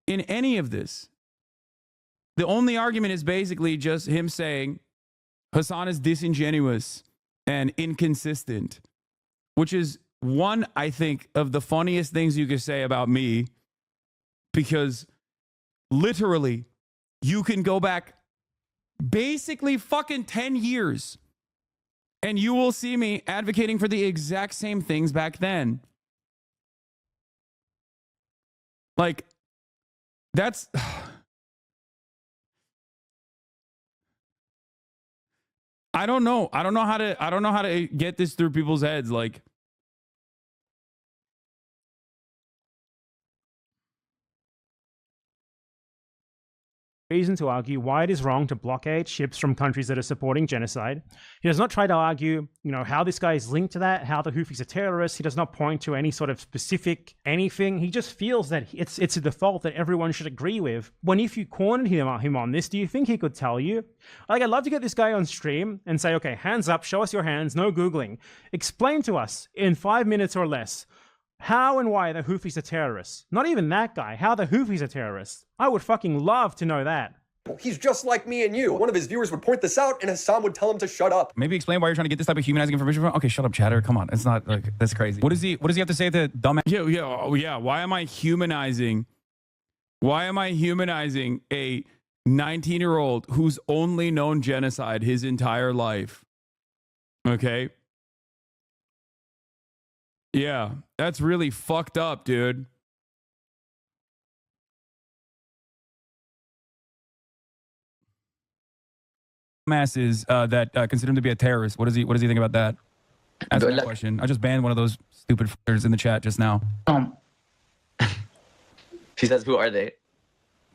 Speaker 1: in any of this. The only argument is basically just him saying Hasan is disingenuous and inconsistent, which is one, I think, of the funniest things you could say about me, because literally you can go back basically fucking 10 years and you will see me advocating for the exact same things back then. Like, that's... I don't know how to get this through people's heads. Like,
Speaker 2: reason to argue why it is wrong to blockade ships from countries that are supporting genocide. He does not try to argue, how this guy is linked to that, how the Houthis are terrorists. He does not point to any sort of specific anything. He just feels that it's a default that everyone should agree with. When if you cornered him on this, do you think he could tell you? Like, I'd love to get this guy on stream and say, okay, hands up, show us your hands, no Googling. Explain to us in 5 minutes or less how and why the Houthis are terrorists. Not even that guy, how the Houthis are terrorists. I would fucking love to know that.
Speaker 3: He's just like me and you. One of his viewers would point this out, and Hasan would tell him to shut up.
Speaker 1: Maybe explain why you're trying to get this type of humanizing information from. Okay, shut up, chatter. Come on, it's not like that's crazy. What does he have to say to dumbass? Yeah. Why am I humanizing? Why am I humanizing a 19-year-old who's only known genocide his entire life? Okay. Yeah, that's really fucked up, dude. Masses that consider him to be a terrorist. What does he think about that? Ask me that question. I just banned one of those stupid fuckers in the chat just now.
Speaker 9: She says, who are they?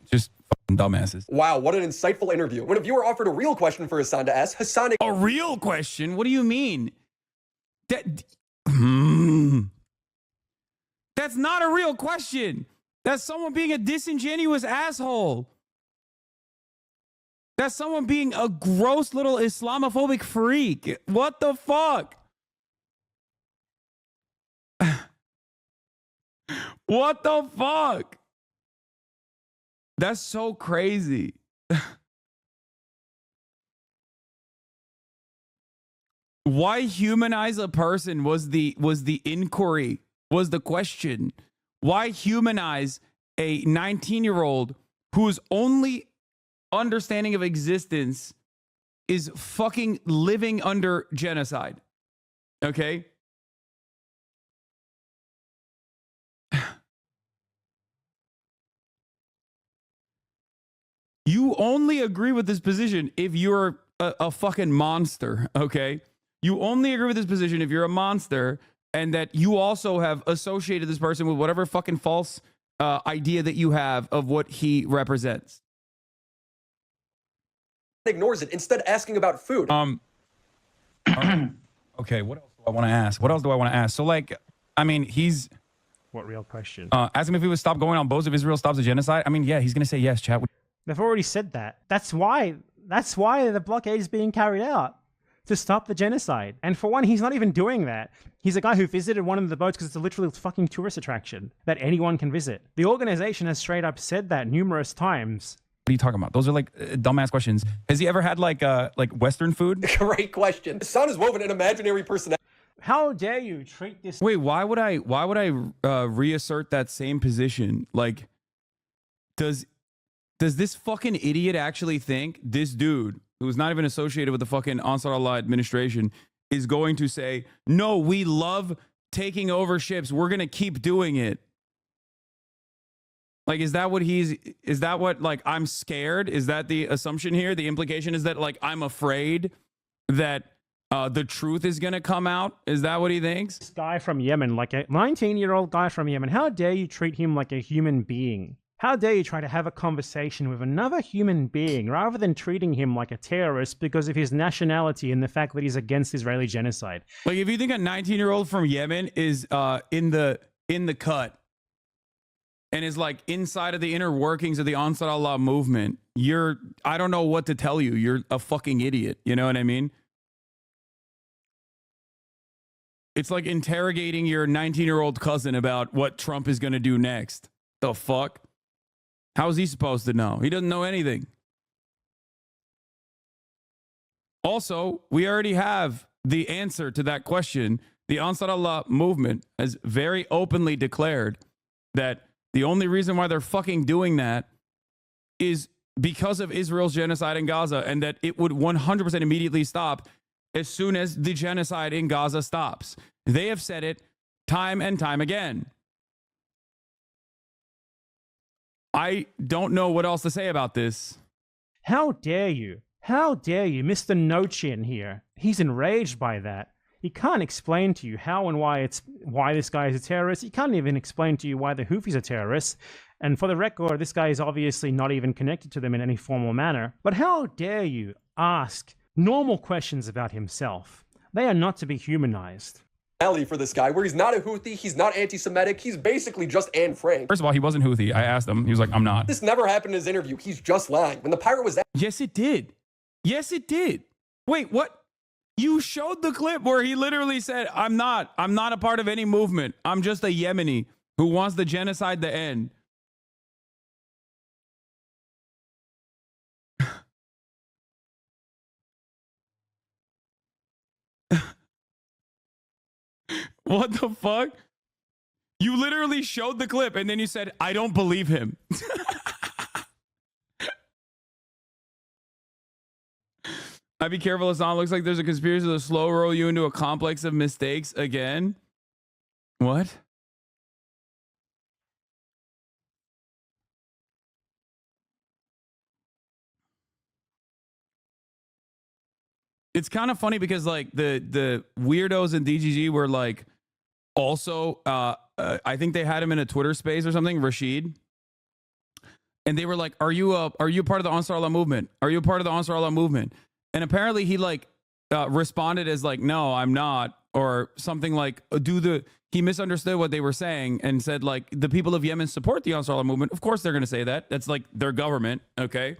Speaker 1: Just fucking dumbasses.
Speaker 3: Wow, what an insightful interview. When a viewer offered a real question for Hasan to ask, Hasan...
Speaker 1: A real question? What do you mean? That's not a real question. That's someone being a disingenuous asshole. That's someone being a gross little Islamophobic freak. What the fuck? What the fuck? That's so crazy. Why humanize a person was the inquiry, was the question. Why humanize a 19-year-old whose only understanding of existence is fucking living under genocide? Okay? You only agree with this position if you're a fucking monster, okay? You only agree with this position if you're a monster and that you also have associated this person with whatever fucking false idea that you have of what he represents.
Speaker 3: ignores it, instead asking about food.
Speaker 1: Okay, what else do I want to ask? What else do I want to ask? So, like, I mean, he's...
Speaker 2: What real question?
Speaker 1: Ask him if he would stop going on boats if Israel stops the genocide. I mean, yeah, he's going to say yes, chat.
Speaker 2: They've already said that. That's why the blockade is being carried out, to stop the genocide. And for one, he's not even doing that. He's a guy who visited one of the boats because it's a literally fucking tourist attraction that anyone can visit. The organization has straight up said that numerous times.
Speaker 1: What are you talking about? Those are like dumbass questions. Has he ever had like Western food?
Speaker 3: Great question. Hasan has woven an imaginary personality.
Speaker 2: How dare you treat this?
Speaker 1: Wait, why would I reassert that same position? Like, does this fucking idiot actually think this dude, who's not even associated with the fucking Ansar Allah administration, is going to say, no, we love taking over ships, we're going to keep doing it? Like, is that what, like, I'm scared? Is that the assumption here? The implication is that, like, I'm afraid that the truth is going to come out? Is that what he thinks?
Speaker 2: This guy from Yemen, like a 19-year-old guy from Yemen, how dare you treat him like a human being? How dare you try to have a conversation with another human being rather than treating him like a terrorist because of his nationality and the fact that he's against Israeli genocide?
Speaker 1: Like, if you think a 19-year-old from Yemen is in the cut and is like inside of the inner workings of the Ansar Allah movement, I don't know what to tell you. You're a fucking idiot. You know what I mean? It's like interrogating your 19-year-old cousin about what Trump is going to do next. The fuck? How is he supposed to know? He doesn't know anything. Also, we already have the answer to that question. The Ansar Allah movement has very openly declared that the only reason why they're fucking doing that is because of Israel's genocide in Gaza, and that it would 100% immediately stop as soon as the genocide in Gaza stops. They have said it time and time again. I don't know what else to say about this.
Speaker 2: How dare you? How dare you, Mr. No Chin here? He's enraged by that. He can't explain to you how and why this guy is a terrorist. He can't even explain to you why the Houthis are terrorists. And for the record, this guy is obviously not even connected to them in any formal manner. But how dare you ask normal questions about himself? They are not to be humanized.
Speaker 3: For this guy, where he's not a Houthi, he's not anti-Semitic, he's basically just Anne Frank.
Speaker 1: First of all, he wasn't Houthi. I asked him. He was like, I'm not.
Speaker 3: This never happened in his interview. He's just lying. When the pirate was
Speaker 1: Yes, it did. Yes, it did. Wait, what? You showed the clip where he literally said, I'm not a part of any movement. I'm just a Yemeni who wants the genocide to end. What the fuck? You literally showed the clip and then you said, I don't believe him. I'd be careful, Hasan. Looks like there's a conspiracy to slow roll you into a complex of mistakes again. What? It's kind of funny because like the weirdos in DGG were like also I think they had him in a Twitter space or something, Rashid. And they were like, are you part of the Ansar Allah movement? Are you a part of the Ansar Allah movement? And apparently he like responded as like, no, I'm not, or something like he misunderstood what they were saying and said like the people of Yemen support the Ansar Allah movement. Of course they're going to say that. That's like their government, okay?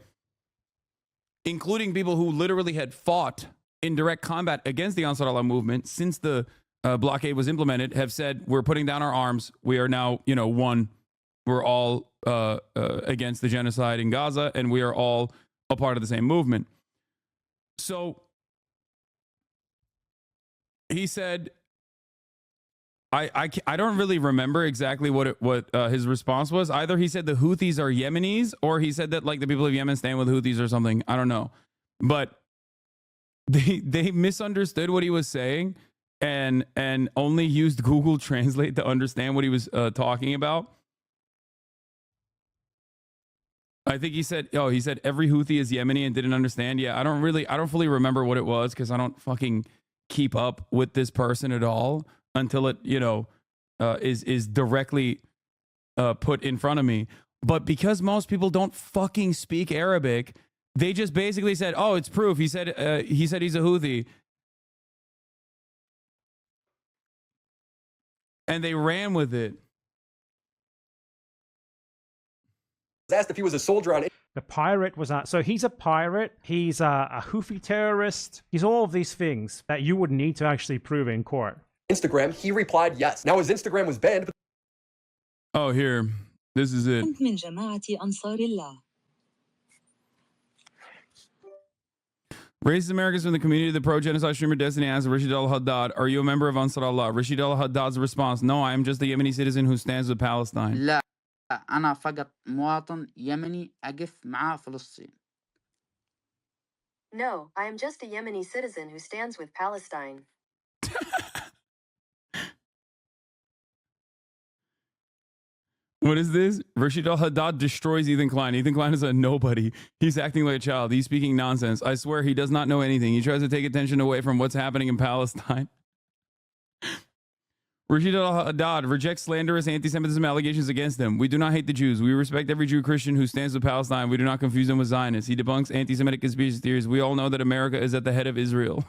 Speaker 1: Including people who literally had fought in direct combat against the Ansar Allah movement since the blockade was implemented, have said, we're putting down our arms. We are now, one. We're all against the genocide in Gaza, and we are all a part of the same movement. So he said, I don't really remember exactly what his response was. Either he said the Houthis are Yemenis, or he said that like the people of Yemen stand with Houthis or something. I don't know. But they misunderstood what he was saying and only used Google Translate to understand what he was talking about. I think he said every Houthi is Yemeni and didn't understand. Yeah, I don't fully remember what it was because I don't fucking keep up with this person at all until it, is directly put in front of me. But because most people don't fucking speak Arabic, they just basically said, "Oh, it's proof." He said he's a Houthi, and they ran with it.
Speaker 3: asked if he was a soldier on
Speaker 2: The pirate was so he's a pirate, he's a Houthi terrorist, he's all of these things that you would need to actually prove in court.
Speaker 3: Instagram, he replied yes. Now his Instagram was banned. But
Speaker 1: oh, here, this is it. Racist Americans from the community of the pro-genocide streamer Destiny asked Rashid al-Haddad, are you a member of Ansar Allah? Rashid al-Haddad's response, no, I am just a Yemeni citizen who stands with Palestine.
Speaker 10: لا أنا فقط مواطن يمني أقف مع فلسطين.
Speaker 11: No, I am just a Yemeni citizen who stands with Palestine.
Speaker 1: What is this? Rashid al-Haddad destroys Ethan Klein. Ethan Klein is a nobody. He's acting like a child. He's speaking nonsense. I swear he does not know anything. He tries to take attention away from what's happening in Palestine. Rashid al-Haddad rejects slanderous anti-Semitism allegations against him. We do not hate the Jews. We respect every Jew Christian who stands with Palestine. We do not confuse them with Zionists. He debunks anti-Semitic conspiracy theories. We all know that America is at the head of Israel.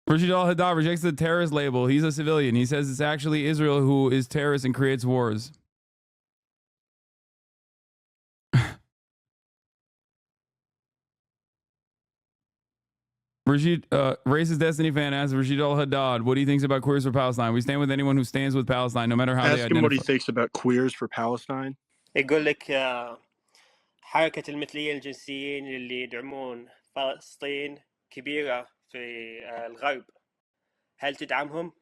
Speaker 1: Rashid al-Haddad rejects the terrorist label. He's a civilian. He says it's actually Israel who is terrorist and creates wars. Rashid, racist Destiny fan asks Rashid al-Haddad, what he thinks about queers for Palestine. We stand with anyone who stands with Palestine, no matter how they identify.
Speaker 12: Ask him what he thinks about queers for Palestine.
Speaker 13: يقول لك حركة المثليين الجنسيين اللي يدعمون فلسطين كبيرة في الغرب. هل تدعمهم؟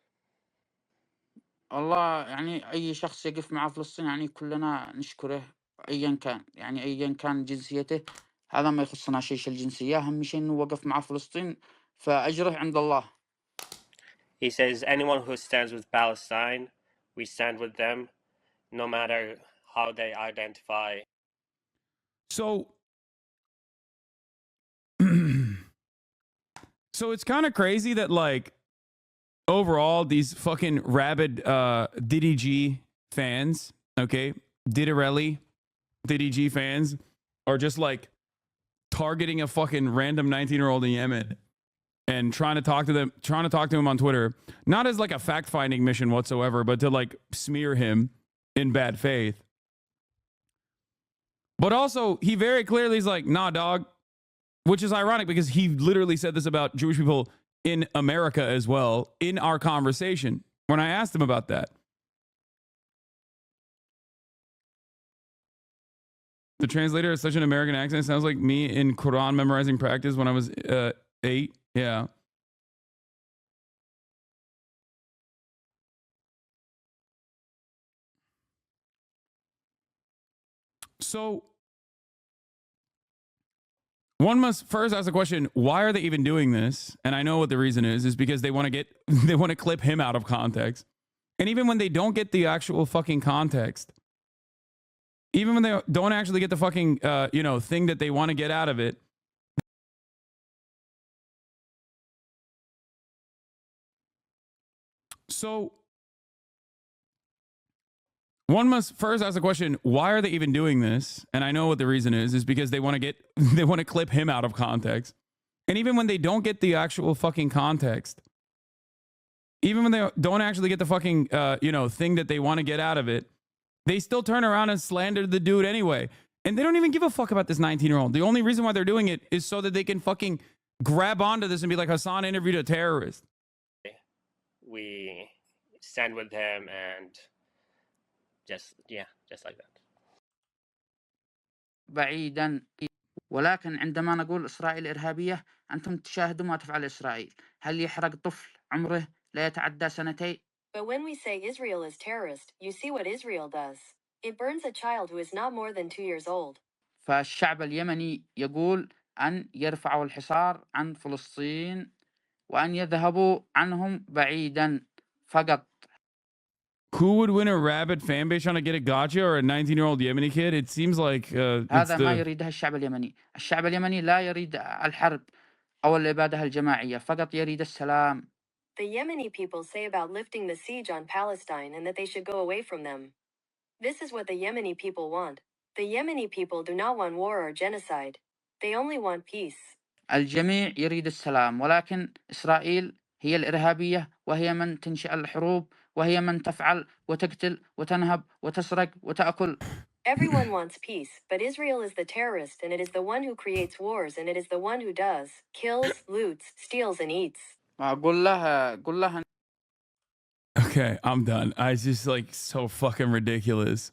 Speaker 10: والله يعني أي شخص يقف مع فلسطين يعني كلنا نشكره أيا كان يعني أيا كان جنسيته. هذا ما يخصنا شيء الجنسية. أهم شيء إنه وقف مع فلسطين فأجره عند الله.
Speaker 13: He says anyone who stands with Palestine, we stand with them, no matter how they identify.
Speaker 1: So it's kind of crazy that like overall, these fucking rabid Diddy G fans, okay, Diddy G fans are just like targeting a fucking random 19-year-old in Yemen and trying to talk to him on Twitter, not as like a fact-finding mission whatsoever, but to like smear him in bad faith. But also, he very clearly is like, nah, dog, which is ironic because he literally said this about Jewish people in America as well in our conversation when I asked him about that. The translator has such an American accent. Sounds like me in Quran memorizing practice when I was 8. Yeah. So one must first ask the question, why are they even doing this? And I know what the reason is because they want to clip him out of context. And even when they don't get the actual fucking context, even when they don't actually get the fucking, thing that they want to get out of it, so one must first ask the question, why are they even doing this? And I know what the reason is because they want to clip him out of context. And even when they don't get the actual fucking context, even when they don't actually get the fucking, thing that they want to get out of it, they still turn around and slander the dude anyway. And they don't even give a fuck about this 19-year-old. The only reason why they're doing it is so that they can fucking grab onto this and be like, Hasan interviewed a terrorist.
Speaker 13: We stand with him and just like that.
Speaker 10: بعيدا ولكن عندما نقول إسرائيل إرهابية أنتم تشاهدوا ما تفعل إسرائيل هل يحرق طفل عمره لا يتعدى سنتين.
Speaker 11: But when we say Israel is terrorist, you see what Israel does. It burns a child who is not more than 2 years old.
Speaker 10: فالشعب اليمني يقول أن يرفعوا الحصار عن فلسطين وأن يذهبوا عنهم بعيدا فقط.
Speaker 1: Who would win a rabid fan base trying to get a gotcha or a 19-year-old Yemeni kid? It seems like
Speaker 10: هذا ما يريده الشعب اليمني. الشعب اليمني لا يريد الحرب أو الإبادة الجماعية فقط يريد السلام.
Speaker 11: The Yemeni people say about lifting the siege on Palestine and that they should go away from them. This is what the Yemeni people want. The Yemeni people do not want war or genocide. They only want peace.
Speaker 10: الجميع يريد السلام ولكن إسرائيل هي الإرهابية وهي من تنشئ الحروب وهي من تفعل وتقتل وتنهب وتسرق وتأكل.
Speaker 11: Everyone wants peace, but Israel is the terrorist and it is the one who creates wars and it is the one who does, kills, loots, steals and eats.
Speaker 10: قل لها.
Speaker 1: Okay, I'm done. I just like so fucking ridiculous.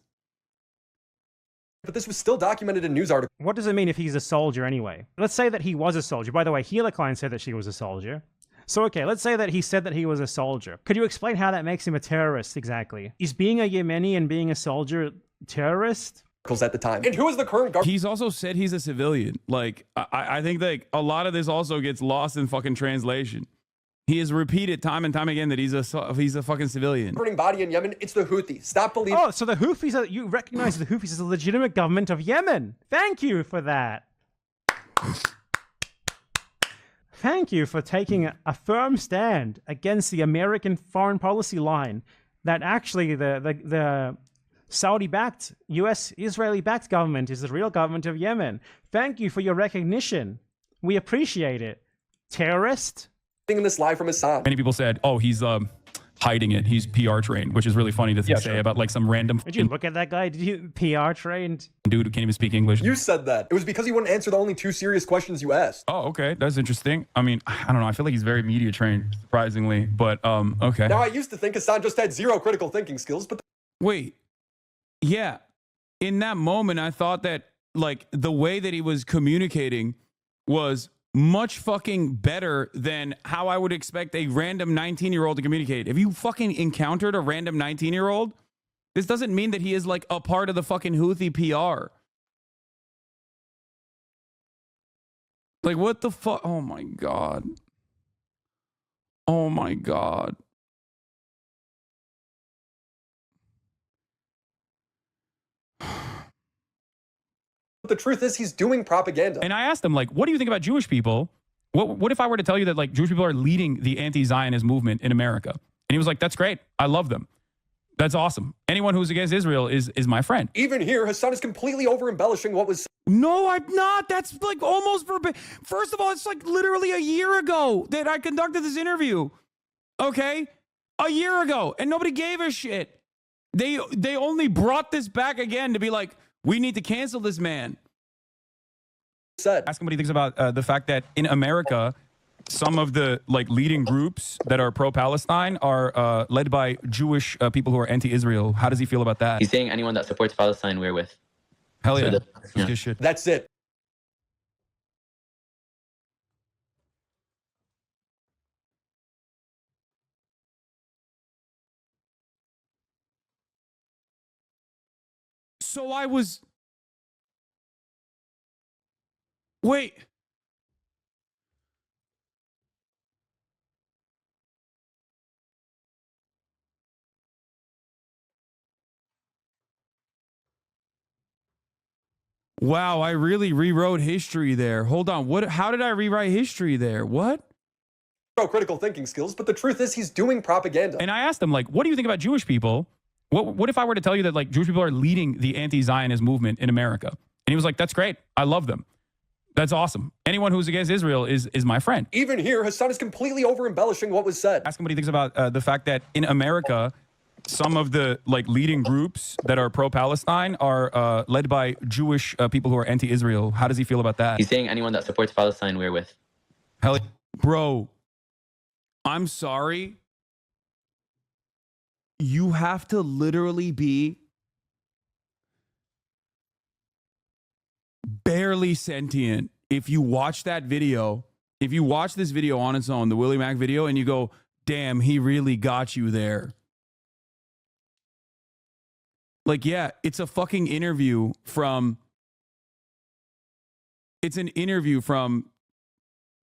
Speaker 3: But this was still documented in news articles.
Speaker 2: What does it mean if he's a soldier anyway? Let's say that he was a soldier. By the way, Healer Klein said that she was a soldier. So, okay, let's say that he said that he was a soldier. Could you explain how that makes him a terrorist exactly? Is being a Yemeni and being a soldier terrorist?
Speaker 3: At the time. And who is the current government?
Speaker 1: He's also said he's a civilian. Like, I think like a lot of this also gets lost in fucking translation. He has repeated time and time again that he's a fucking civilian.
Speaker 3: Governing body in Yemen, it's the Houthis. Stop believing.
Speaker 2: Oh, so the Houthis are, you recognize the Houthis as a legitimate government of Yemen. Thank you for that. Thank you for taking a firm stand against the American foreign policy line that actually the Saudi-backed, US, Israeli-backed government is the real government of Yemen. Thank you for your recognition. We appreciate it. Terrorist?
Speaker 3: In this live from Hasan.
Speaker 1: Many people said, oh, he's hiding it. He's PR trained, which is really funny to say about like some random.
Speaker 2: Did you look at that guy? Did you PR trained?
Speaker 1: Dude who can't even speak English.
Speaker 3: You said that. It was because he wouldn't answer the only 2 serious questions you asked.
Speaker 1: Oh, okay. That's interesting. I mean, I don't know. I feel like he's very media trained, surprisingly. But okay.
Speaker 3: Now, I used to think Hasan just had 0 critical thinking skills, but
Speaker 1: wait. Yeah. In that moment, I thought that like the way that he was communicating was much fucking better than how I would expect a random 19-year-old to communicate. If you fucking encountered a random 19-year-old, this doesn't mean that he is like a part of the fucking Houthi PR. Like, what the fuck? Oh my God. Oh my God.
Speaker 3: the truth is he's doing propaganda.
Speaker 1: And I asked him, like, what do you think about Jewish people? What if I were to tell you that like Jewish people are leading the anti-Zionist movement in America? And he was like, that's great. I love them. That's awesome. Anyone who's against Israel is my friend.
Speaker 3: Even here, Hasan is completely over embellishing what was.
Speaker 1: No, I'm not. That's like almost verbatim. First of all, it's like literally a year ago that I conducted this interview. Okay? A year ago. And nobody gave a shit. They only brought this back again to be like, we need to cancel this man. Ask him what he thinks about the fact that in America, some of the like leading groups that are pro-Palestine are led by Jewish people who are anti-Israel. How does he feel about that?
Speaker 9: He's saying anyone that supports Palestine, we're with.
Speaker 1: Hell yeah.
Speaker 9: So
Speaker 1: That's good shit.
Speaker 3: That's it.
Speaker 1: So I was... Wait. Wow, I really rewrote history there. Hold on. How did I rewrite history there? What?
Speaker 3: Critical thinking skills, but the truth is he's doing propaganda.
Speaker 1: And I asked him, like, what do you think about Jewish people? What if I were to tell you that, like, Jewish people are leading the anti-Zionist movement in America? And he was like, that's great. I love them. That's awesome. Anyone who's against Israel is my friend.
Speaker 3: Even here, Hasan is completely over embellishing what was said.
Speaker 1: Ask him what he thinks about the fact that in America, some of the like leading groups that are pro-Palestine are led by Jewish people who are anti-Israel. How does he feel about that?
Speaker 9: He's saying anyone that supports Palestine, we're with.
Speaker 1: Hell, bro, I'm sorry. You have to literally be barely sentient if you watch that video. If you watch this video on its own, the Willie Mack video, and you go, damn, he really got you there. Like, yeah, it's a fucking interview from... It's an interview from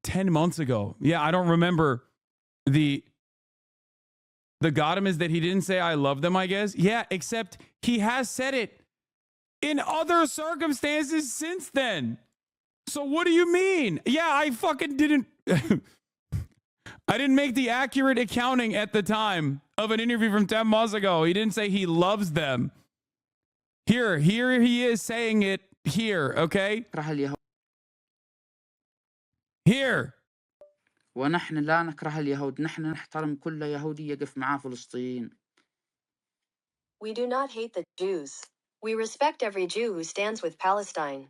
Speaker 1: 10 months ago. Yeah, I don't remember the got him is that he didn't say I love them, I guess. Yeah, except he has said it in other circumstances since then. So what do you mean? Yeah, I fucking didn't... I didn't make the accurate accounting at the time of an interview from 10 months ago. He didn't say he loves them. Here he is saying it here, okay? Here.
Speaker 10: ونحن لا نكره اليهود، نحن نحترم كل يهودي يقف مع فلسطين.
Speaker 11: We do not hate the Jews. We respect every Jew who stands with Palestine.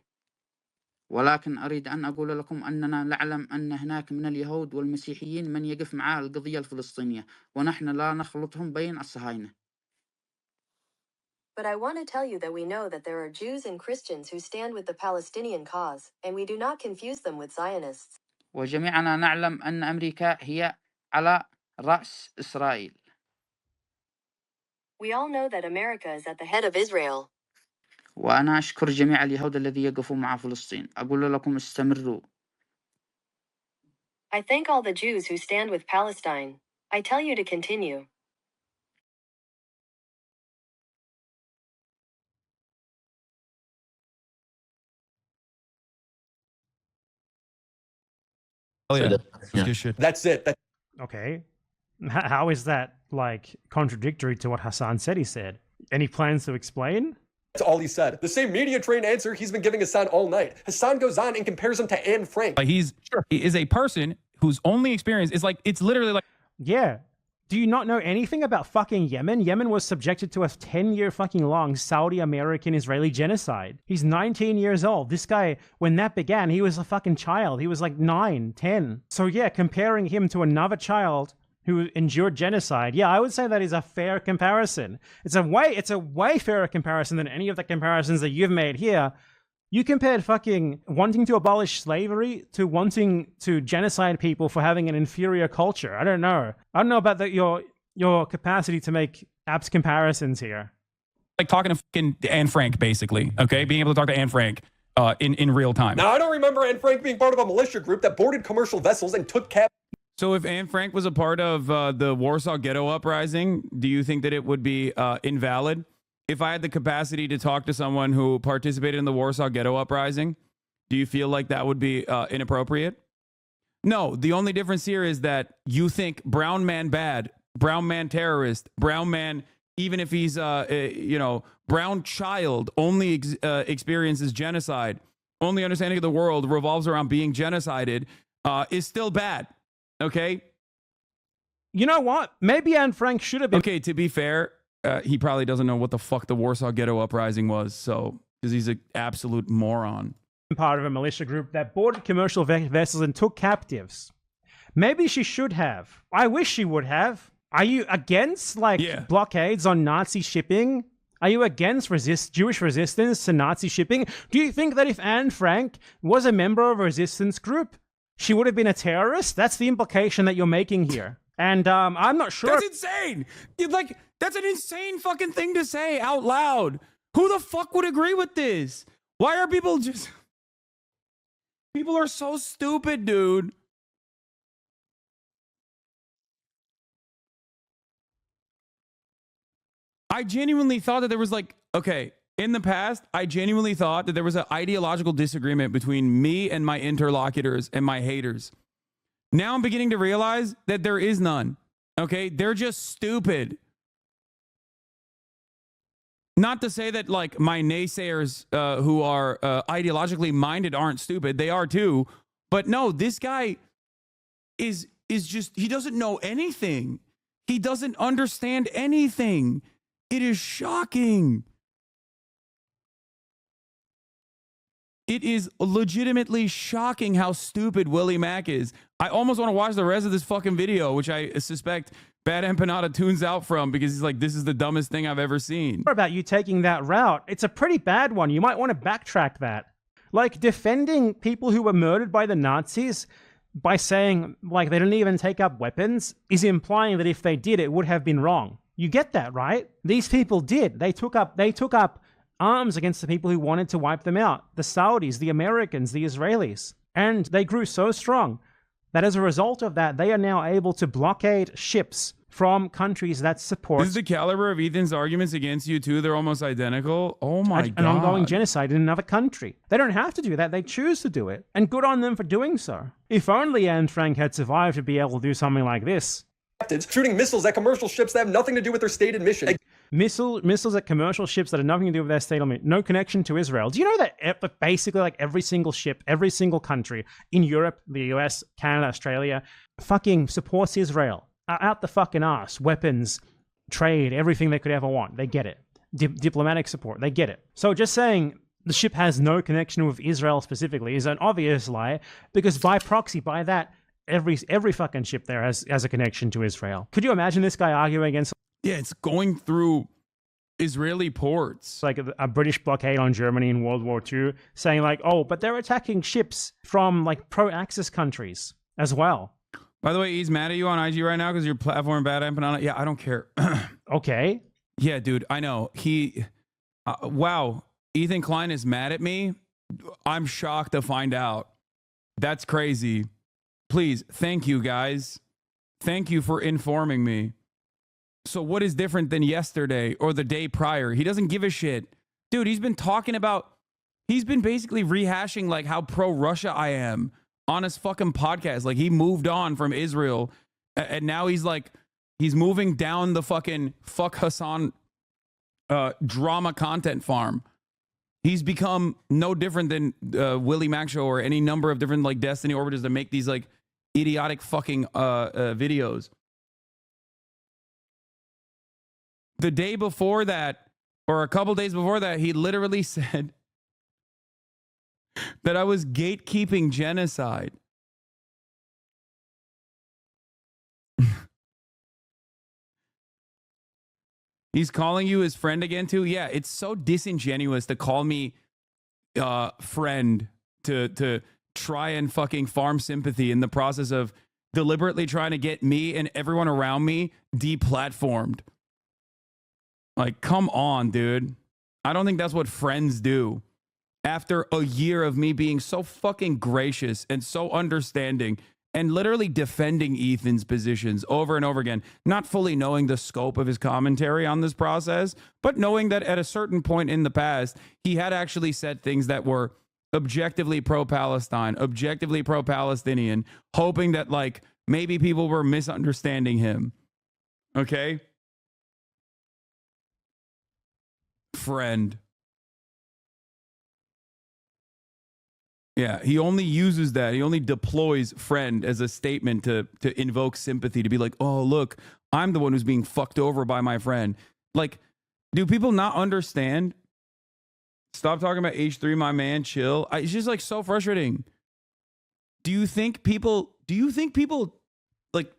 Speaker 10: ولكن أريد أن أقول لكم أننا نعلم أن هناك من اليهود والمسيحيين من يقف مع القضية الفلسطينية، ونحن لا نخلطهم بين الصهاينة.
Speaker 11: But I want to tell you that we know that there are Jews and Christians who stand with the Palestinian cause, and we do not confuse them with Zionists.
Speaker 10: وجميعنا نعلم أن أمريكا هي على رأس إسرائيل.
Speaker 11: We all know that America is at the head of Israel.
Speaker 10: وأنا أشكر جميع اليهود الذين يقفوا مع فلسطين. أقول لكم استمروا.
Speaker 11: I thank all the Jews who stand with Palestine. I tell you to continue.
Speaker 1: Oh yeah, that's good shit.
Speaker 3: That's it.
Speaker 2: Okay. How is that, like, contradictory to what Hasan said he said? Any plans to explain?
Speaker 3: That's all he said. The same media-trained answer he's been giving Hasan all night. Hasan goes on and compares him to Anne Frank.
Speaker 1: Like he is a person whose only experience is like, it's literally like...
Speaker 2: Yeah. Do you not know anything about fucking Yemen? Yemen was subjected to a 10-year fucking long Saudi American-Israeli genocide. He's 19 years old. This guy, when that began, he was a fucking child. He was like 9, 10. So yeah, comparing him to another child who endured genocide, yeah, I would say that is a fair comparison. It's a way fairer comparison than any of the comparisons that you've made here. You compared fucking wanting to abolish slavery to wanting to genocide people for having an inferior culture. I don't know about your capacity to make apt comparisons here.
Speaker 1: Like talking to fucking Anne Frank, basically, okay? Being able to talk to Anne Frank in real time.
Speaker 3: Now, I don't remember Anne Frank being part of a militia group that boarded commercial vessels and took captive.
Speaker 1: So if Anne Frank was a part of the Warsaw Ghetto Uprising, do you think that it would be invalid? If I had the capacity to talk to someone who participated in the Warsaw Ghetto Uprising, do you feel like that would be inappropriate? No, the only difference here is that you think brown man bad, brown man terrorist, brown man, even if he's, brown child only experiences genocide, only understanding of the world revolves around being genocided, is still bad. Okay?
Speaker 2: You know what? Maybe Anne Frank should have been.
Speaker 1: Okay, to be fair, he probably doesn't know what the fuck the Warsaw Ghetto Uprising was, so, because he's an absolute moron.
Speaker 2: Part of a militia group that boarded commercial vessels and took captives. Maybe she should have. I wish she would have. Are you against blockades on Nazi shipping? Are you against Jewish resistance to Nazi shipping? Do you think that if Anne Frank was a member of a resistance group, she would have been a terrorist? That's the implication that you're making here. And I'm not sure.
Speaker 1: That's insane. That's an insane fucking thing to say out loud. Who the fuck would agree with this? Why are people just... People are so stupid, dude. I genuinely thought that there was in the past, I genuinely thought that there was an ideological disagreement between me and my interlocutors and my haters. Now I'm beginning to realize that there is none. Okay? They're just stupid. Not to say that my naysayers who are ideologically minded aren't stupid. They are too. But no, this guy is just, he doesn't know anything. He doesn't understand anything. It is shocking. It is legitimately shocking how stupid Willie Mack is. I almost want to watch the rest of this fucking video, which I suspect Bad Empanada tunes out from because he's like, this is the dumbest thing I've ever seen.
Speaker 2: What about you taking that route? It's a pretty bad one. You might want to backtrack that. Defending people who were murdered by the Nazis by saying, they didn't even take up weapons is implying that if they did, it would have been wrong. You get that, right? These people did. They took up arms against the people who wanted to wipe them out. The Saudis, the Americans, the Israelis. And they grew so strong that as a result of that, they are now able to blockade ships from countries that support...
Speaker 1: This is the caliber of Ethan's arguments against you too. They're almost identical. Oh my God.
Speaker 2: An ongoing genocide in another country. They don't have to do that. They choose to do it. And good on them for doing so. If only Anne Frank had survived to be able to do something like this.
Speaker 3: Shooting missiles at commercial ships that have nothing to do with their stated mission.
Speaker 2: Missiles at commercial ships that have nothing to do with their state mission. No connection to Israel. Do you know that basically every single ship, every single country in Europe, the US, Canada, Australia, fucking supports Israel? Out the fucking ass. Weapons, trade, everything they could ever want. They get it. Diplomatic support. They get it. So just saying the ship has no connection with Israel specifically is an obvious lie because by proxy, by that, every fucking ship there has a connection to Israel. Could you imagine this guy arguing against...
Speaker 1: Yeah, it's going through Israeli ports.
Speaker 2: Like a British blockade on Germany in World War II, saying but they're attacking ships from pro-Axis countries as well.
Speaker 1: By the way, he's mad at you on IG right now because your platform Bad Empanada. Yeah, I don't care.
Speaker 2: Okay.
Speaker 1: Yeah, dude, I know. Wow, Ethan Klein is mad at me. I'm shocked to find out. That's crazy. Please, thank you, guys. Thank you for informing me. So what is different than yesterday or the day prior? He doesn't give a shit. Dude, he's been basically rehashing how pro-Russia I am on his fucking podcast. He moved on from Israel and now he's moving down the fucking fuck Hasan drama content farm. He's become no different than Willie Mack Show or any number of different Destiny orbiters that make these idiotic fucking videos. The day before that, or a couple days before that, he literally said that I was gatekeeping genocide. He's calling you his friend again too? Yeah, it's so disingenuous to call me friend to try and fucking farm sympathy in the process of deliberately trying to get me and everyone around me deplatformed. Come on, dude. I don't think that's what friends do. After a year of me being so fucking gracious and so understanding and literally defending Ethan's positions over and over again, not fully knowing the scope of his commentary on this process, but knowing that at a certain point in the past, he had actually said things that were objectively pro-Palestine, objectively pro-Palestinian, hoping that like maybe people were misunderstanding him. Okay? Friend. Yeah, he only uses that. He only deploys friend as a statement to invoke sympathy, to be like, oh, look, I'm the one who's being fucked over by my friend. Like, do people not understand? Stop talking about H3, my man, chill. It's just like so frustrating. Do you think people, like,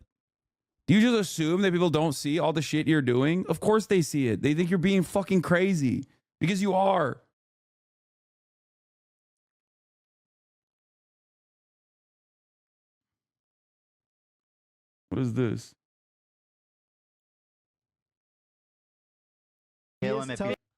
Speaker 1: do you just assume that people don't see all the shit you're doing? Of course they see it. They think you're being fucking crazy because you are. What is this?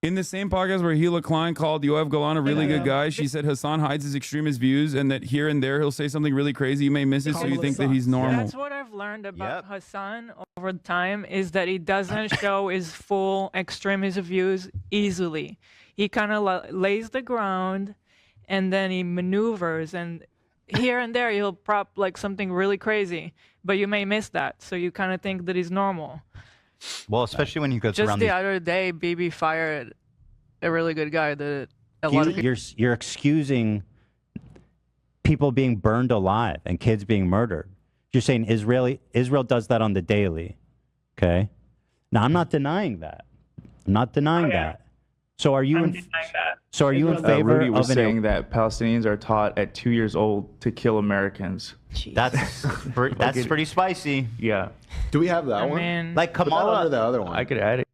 Speaker 1: In the same podcast where Hila Klein called Yoav Golan a really good guy, she said Hasan hides his extremist views and that here and there he'll say something really crazy. You may miss it, so you think that he's normal.
Speaker 14: That's what I've learned about Hasan over time, is that he doesn't show his full extremist views easily. He kind of lays the ground and then he maneuvers, and here and there he'll prop like something really crazy, but you may miss that, so you kind of think that he's normal.
Speaker 15: Well, especially when he goes
Speaker 14: Just
Speaker 15: around
Speaker 14: the other day, BB fired a really good guy that a lot of people...
Speaker 15: You're excusing people being burned alive and kids being murdered. You're saying Israel does that on the daily. Okay? Now, I'm not denying that. I'm not denying that. So are you in favor
Speaker 16: Rudy was
Speaker 15: of
Speaker 16: saying that Palestinians are taught at 2 years old to kill Americans.
Speaker 15: That's pretty spicy.
Speaker 16: Yeah.
Speaker 17: Do we have that one?
Speaker 15: Like
Speaker 17: Put that
Speaker 15: Kamala,
Speaker 17: under the other one.
Speaker 16: I could add it.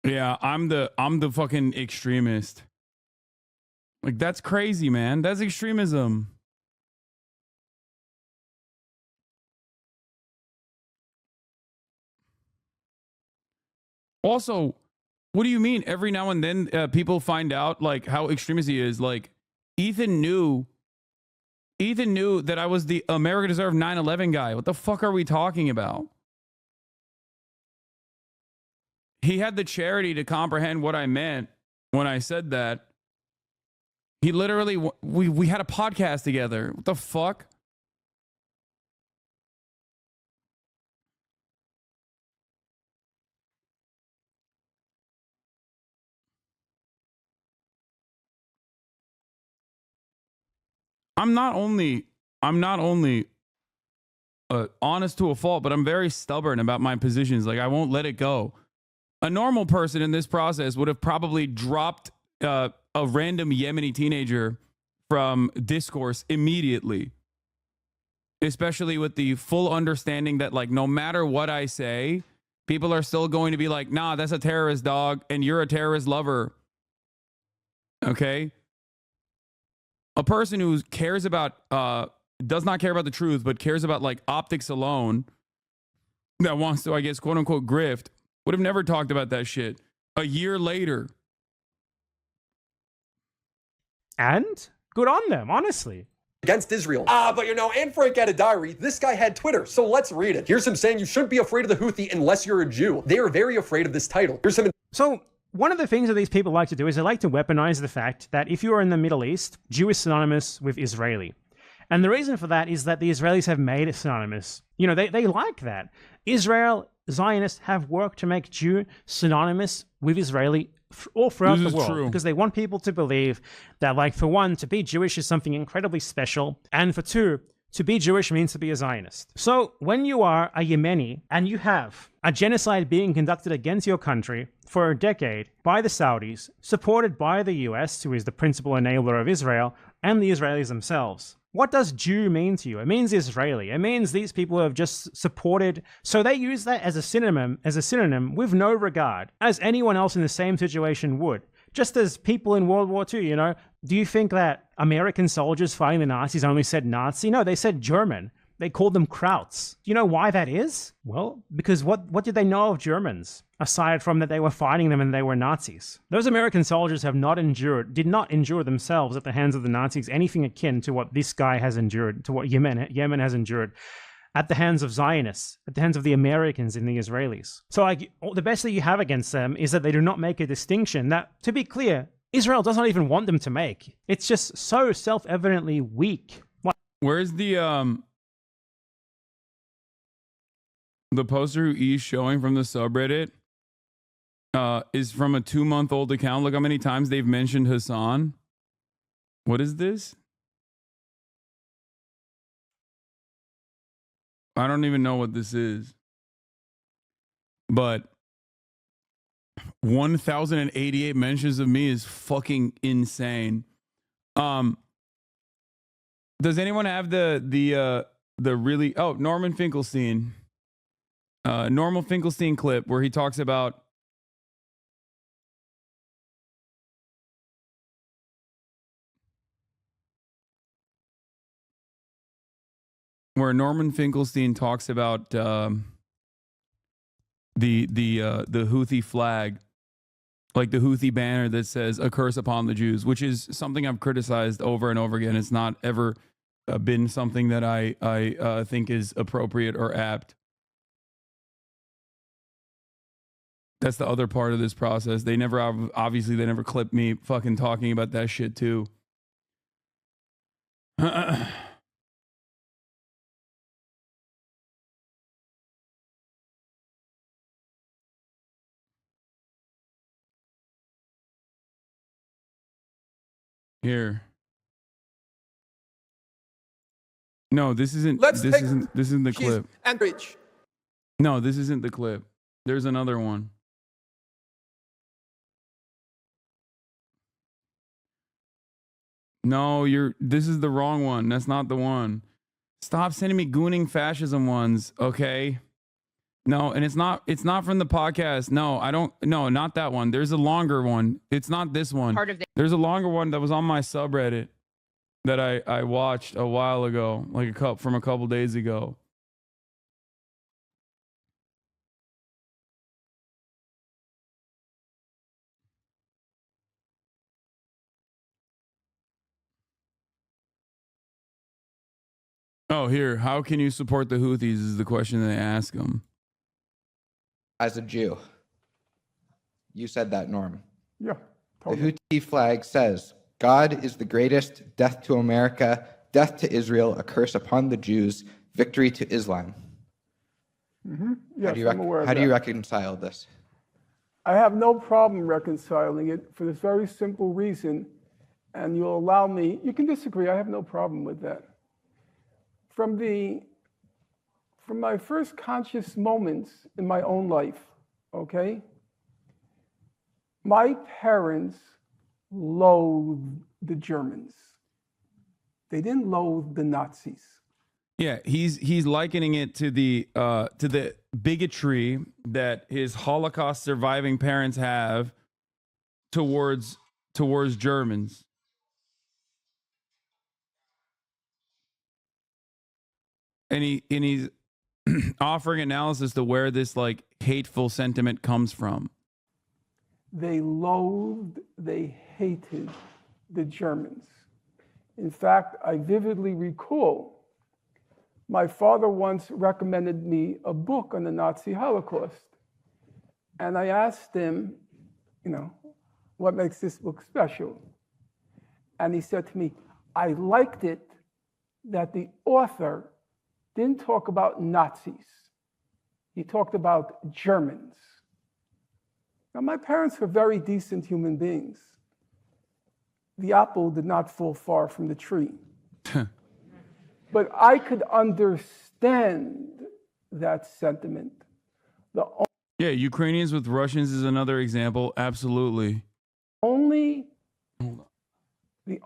Speaker 1: Yeah, I'm the fucking extremist. Like, that's crazy, man. That's extremism. Also, what do you mean every now and then people find out like how extremist he is? Like, Ethan knew that I was the America Deserve 9/11 guy. What the fuck are we talking about? He had the charity to comprehend what I meant when I said that. He literally, we had a podcast together. What the fuck? I'm not only honest to a fault, but I'm very stubborn about my positions. Like, I won't let it go. A normal person in this process would have probably dropped a random Yemeni teenager from discourse immediately, especially with the full understanding that, like, no matter what I say, people are still going to be like, nah, that's a terrorist, dog, and you're a terrorist lover. Okay? A person who cares about, does not care about the truth, but cares about like optics alone, that wants to, I guess, quote unquote, grift, would have never talked about that shit a year later.
Speaker 2: And good on them, honestly.
Speaker 3: Against Israel. But you know, Anne Frank had a diary. This guy had Twitter, so let's read it. Here's him saying you shouldn't be afraid of the Houthi unless you're a Jew. They are very afraid of this title. Here's him.
Speaker 2: So one of the things that these people like to do is they like to weaponize the fact that if you are in the Middle East, Jew is synonymous with Israeli. And the reason for that is that the Israelis have made it synonymous. You know, they like that. Israel, Zionists have worked to make Jew synonymous with Israeli all throughout the world. Because they want people to believe that, like, for one, to be Jewish is something incredibly special. And for two, to be Jewish means to be a Zionist. So when you are a Yemeni and you have a genocide being conducted against your country for a decade by the Saudis, supported by the US, who is the principal enabler of Israel, and the Israelis themselves, what does Jew mean to you? It means Israeli. It means these people have just supported. So they use that as a synonym with no regard, as anyone else in the same situation would. Just as people in World War II, you know, do you think that American soldiers fighting the Nazis only said Nazi? No, they said German. They called them Krauts. Do you know why that is? Well, because what did they know of Germans, aside from that they were fighting them and they were Nazis? Those American soldiers did not endure themselves at the hands of the Nazis anything akin to what this guy has endured, to what Yemen has endured. at the hands of Zionists, at the hands of the Americans and the Israelis. So like the best that you have against them is that they do not make a distinction that, to be clear, Israel does not even want them to make. It's just so self-evidently weak.
Speaker 1: Where's the poster who he's showing from the subreddit is from a 2-month-old account. Look how many times they've mentioned Hasan. What is this? I don't even know what this is. But 1,088 mentions of me is fucking insane. Does anyone have the really Norman Finkelstein Norman Finkelstein clip where he talks about the Houthi flag, like the Houthi banner that says "A curse upon the Jews," which is something I've criticized over and over again. It's not ever been something that I think is appropriate or apt. That's the other part of this process. They never clipped me fucking talking about that shit too. Here. No, this isn't. This isn't the clip.
Speaker 17: And rich.
Speaker 1: No, this isn't the clip. There's another one. No, this is the wrong one. That's not the one. Stop sending me gooning fascism ones, okay? No, and it's not from the podcast. No, not that one. There's a longer one. It's not this one. There's a longer one that was on my subreddit that I watched a while ago, like from a couple days ago. Oh, here. How can you support the Houthis is the question they ask them.
Speaker 17: As a Jew. You said that, Norm.
Speaker 18: Yeah.
Speaker 17: Totally. The Houthi flag says, God is the greatest, death to America, death to Israel, a curse upon the Jews, victory to Islam.
Speaker 18: Mm-hmm. Yes,
Speaker 17: how do you reconcile this?
Speaker 18: I have no problem reconciling it for this very simple reason, and you'll allow me, you can disagree, I have no problem with that. From my first conscious moments in my own life, okay, my parents loathed the Germans. They didn't loathe the Nazis.
Speaker 1: Yeah, he's likening it to the bigotry that his Holocaust surviving parents have towards Germans. And he's offering analysis to where this like hateful sentiment comes from.
Speaker 18: They loathed, they hated the Germans. In fact, I vividly recall my father once recommended me a book on the Nazi Holocaust. And I asked him, what makes this book special? And he said to me, I liked it that the author didn't talk about Nazis. He talked about Germans. Now, my parents were very decent human beings. The apple did not fall far from the tree. But I could understand that sentiment.
Speaker 1: Yeah, Ukrainians with Russians is another example. Absolutely.
Speaker 18: The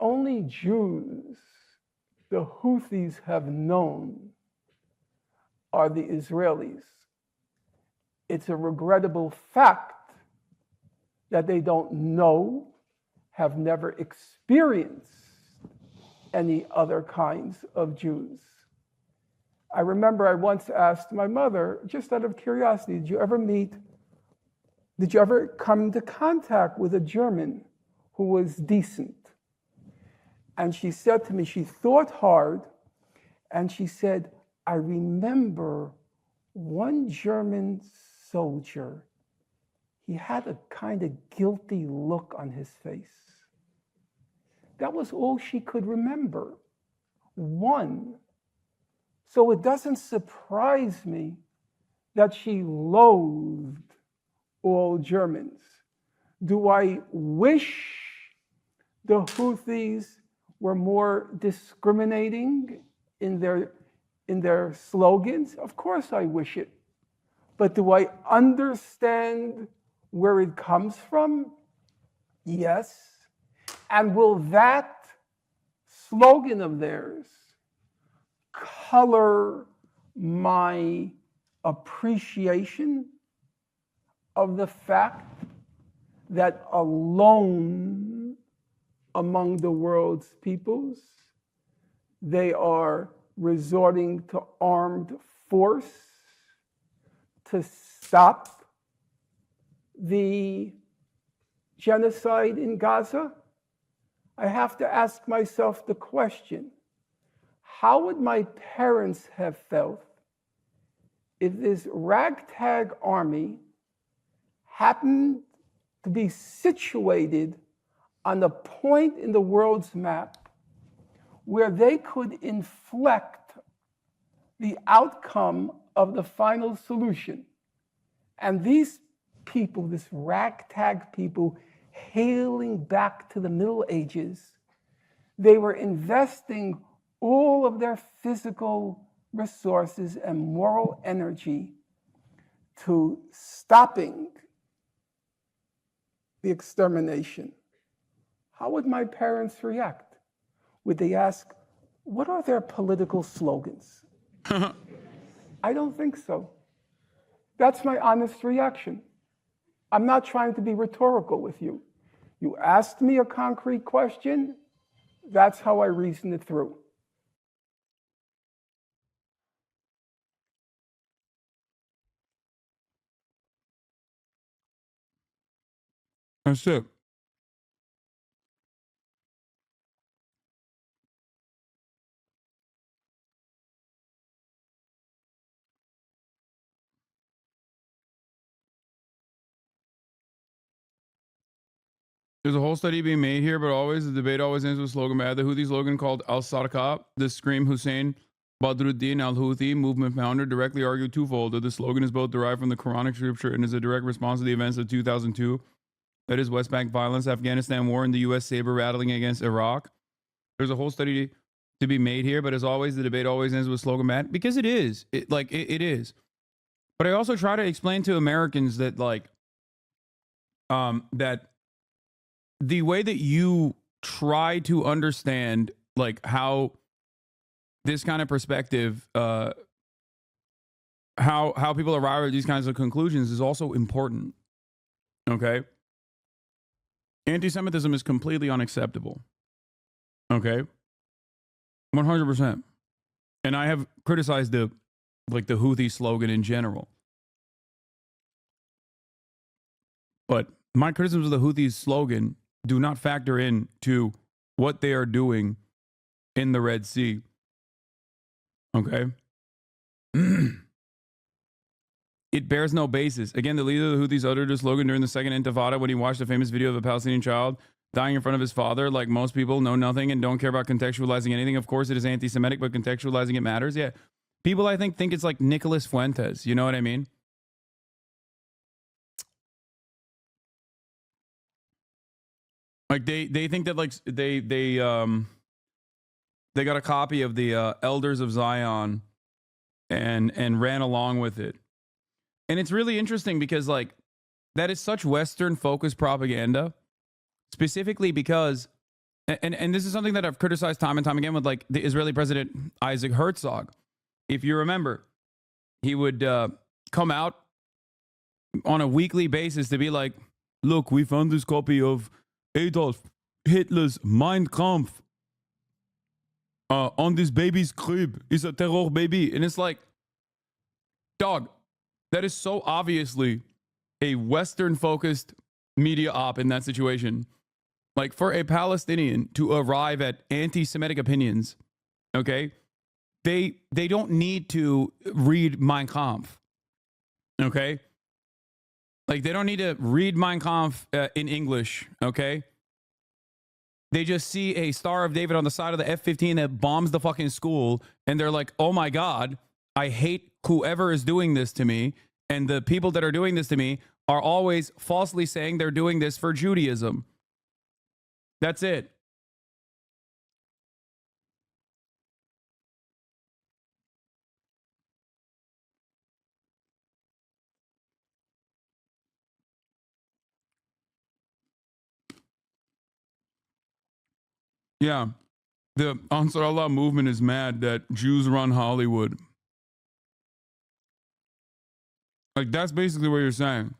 Speaker 18: only Jews the Houthis have known are the Israelis. It's a regrettable fact that they don't know, have never experienced any other kinds of Jews. I remember I once asked my mother, just out of curiosity, did you ever come into contact with a German who was decent? And she said to me, she thought hard, and she said, I remember one German soldier, he had a kind of guilty look on his face. That was all she could remember. One. So it doesn't surprise me that she loathed all Germans. Do I wish the Houthis were more discriminating in their slogans? Of course I wish it. But do I understand where it comes from? Yes. And will that slogan of theirs color my appreciation of the fact that alone among the world's peoples, they are resorting to armed force to stop the genocide in Gaza? I have to ask myself the question, how would my parents have felt if this ragtag army happened to be situated on a point in the world's map where they could inflect the outcome of the final solution? And these people, this ragtag people, hailing back to the Middle Ages, they were investing all of their physical resources and moral energy to stopping the extermination. How would my parents react? Would they ask, what are their political slogans? I don't think so. That's my honest reaction. I'm not trying to be rhetorical with you. You asked me a concrete question, that's how I reasoned it through.
Speaker 1: That's it. There's a whole study being made here, but always the debate always ends with slogan bad. The Houthi slogan called Al-Sarqa, the Scream Hussein Badruddin al-Houthi movement founder, directly argued twofold that the slogan is both derived from the Quranic scripture and is a direct response to the events of 2002, that is West Bank violence, Afghanistan war, and the U.S. saber rattling against Iraq. There's a whole study to be made here, but as always, the debate always ends with slogan bad, because it is. It is. But I also try to explain to Americans that that the way that you try to understand how this kind of perspective, how people arrive at these kinds of conclusions is also important. Okay? Anti-Semitism is completely unacceptable. Okay? 100%. And I have criticized the Houthi slogan in general. But my criticisms of the Houthis slogan do not factor in to what they are doing in the Red Sea. Okay? It bears no basis. Again, the leader of the Houthis uttered a slogan during the second Intifada when he watched a famous video of a Palestinian child dying in front of his father. Like most people know nothing and don't care about contextualizing anything. Of course, it is anti-Semitic, but contextualizing it matters. Yeah. People, I think it's like Nicholas Fuentes. You know what I mean? Like they think that they got a copy of the Elders of Zion and ran along with it. And it's really interesting because that is such Western focused propaganda, specifically because and this is something that I've criticized time and time again with the Israeli president Isaac Herzog. If you remember, he would come out on a weekly basis to be like, look, we found this copy of Adolf Hitler's Mein Kampf on this baby's crib. It's a terror baby. And it's like, dog, that is so obviously a Western-focused media op in that situation. Like, for a Palestinian to arrive at anti-Semitic opinions, okay, they don't need to read Mein Kampf. Okay? Like, they don't need to read Mein Kampf in English, okay? They just see a Star of David on the side of the F-15 that bombs the fucking school, and they're like, oh my God, I hate whoever is doing this to me, and the people that are doing this to me are always falsely saying they're doing this for Judaism. That's it. Yeah. The Ansar Allah movement is mad that Jews run Hollywood. Like, that's basically what you're saying.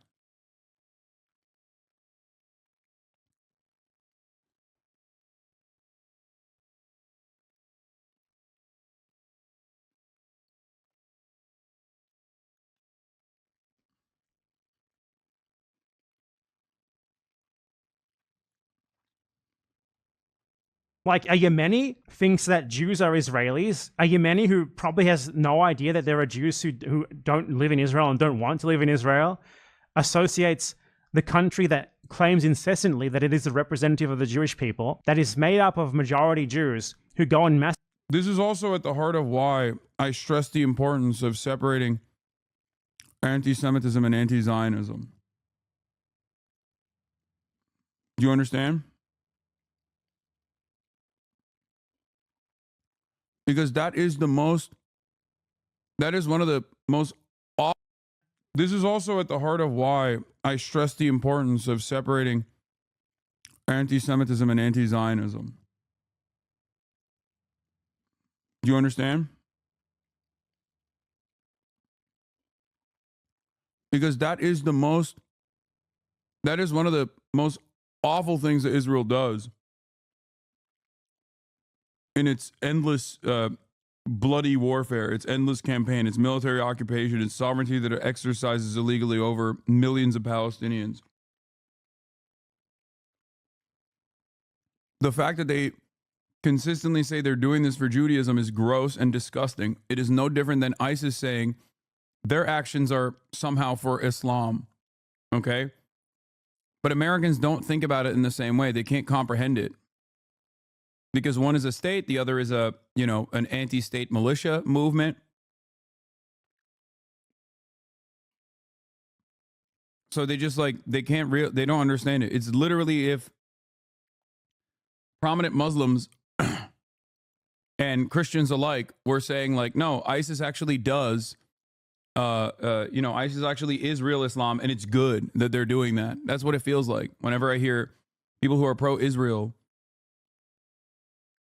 Speaker 2: Like, a Yemeni thinks that Jews are Israelis. A Yemeni who probably has no idea that there are Jews who don't live in Israel and don't want to live in Israel associates the country that claims incessantly that it is a representative of the Jewish people, that is made up of majority Jews who go and mass.
Speaker 1: This is also at the heart of why I stress the importance of separating anti-Semitism and anti-Zionism. Do you understand? Because that is one of the most, this is also at the heart of why I stress the importance of separating anti-Semitism and anti-Zionism. Do you understand? Because that is one of the most awful things that Israel does in its endless bloody warfare, its endless campaign, its military occupation, its sovereignty that it exercises illegally over millions of Palestinians. The fact that they consistently say they're doing this for Judaism is gross and disgusting. It is no different than ISIS saying their actions are somehow for Islam. Okay? But Americans don't think about it in the same way. They can't comprehend it. Because one is a state, the other is an anti-state militia movement. So they just they don't understand it. It's literally if prominent Muslims and Christians alike were saying no, ISIS actually does, ISIS actually is real Islam, and it's good that they're doing that. That's what it feels like whenever I hear people who are pro-Israel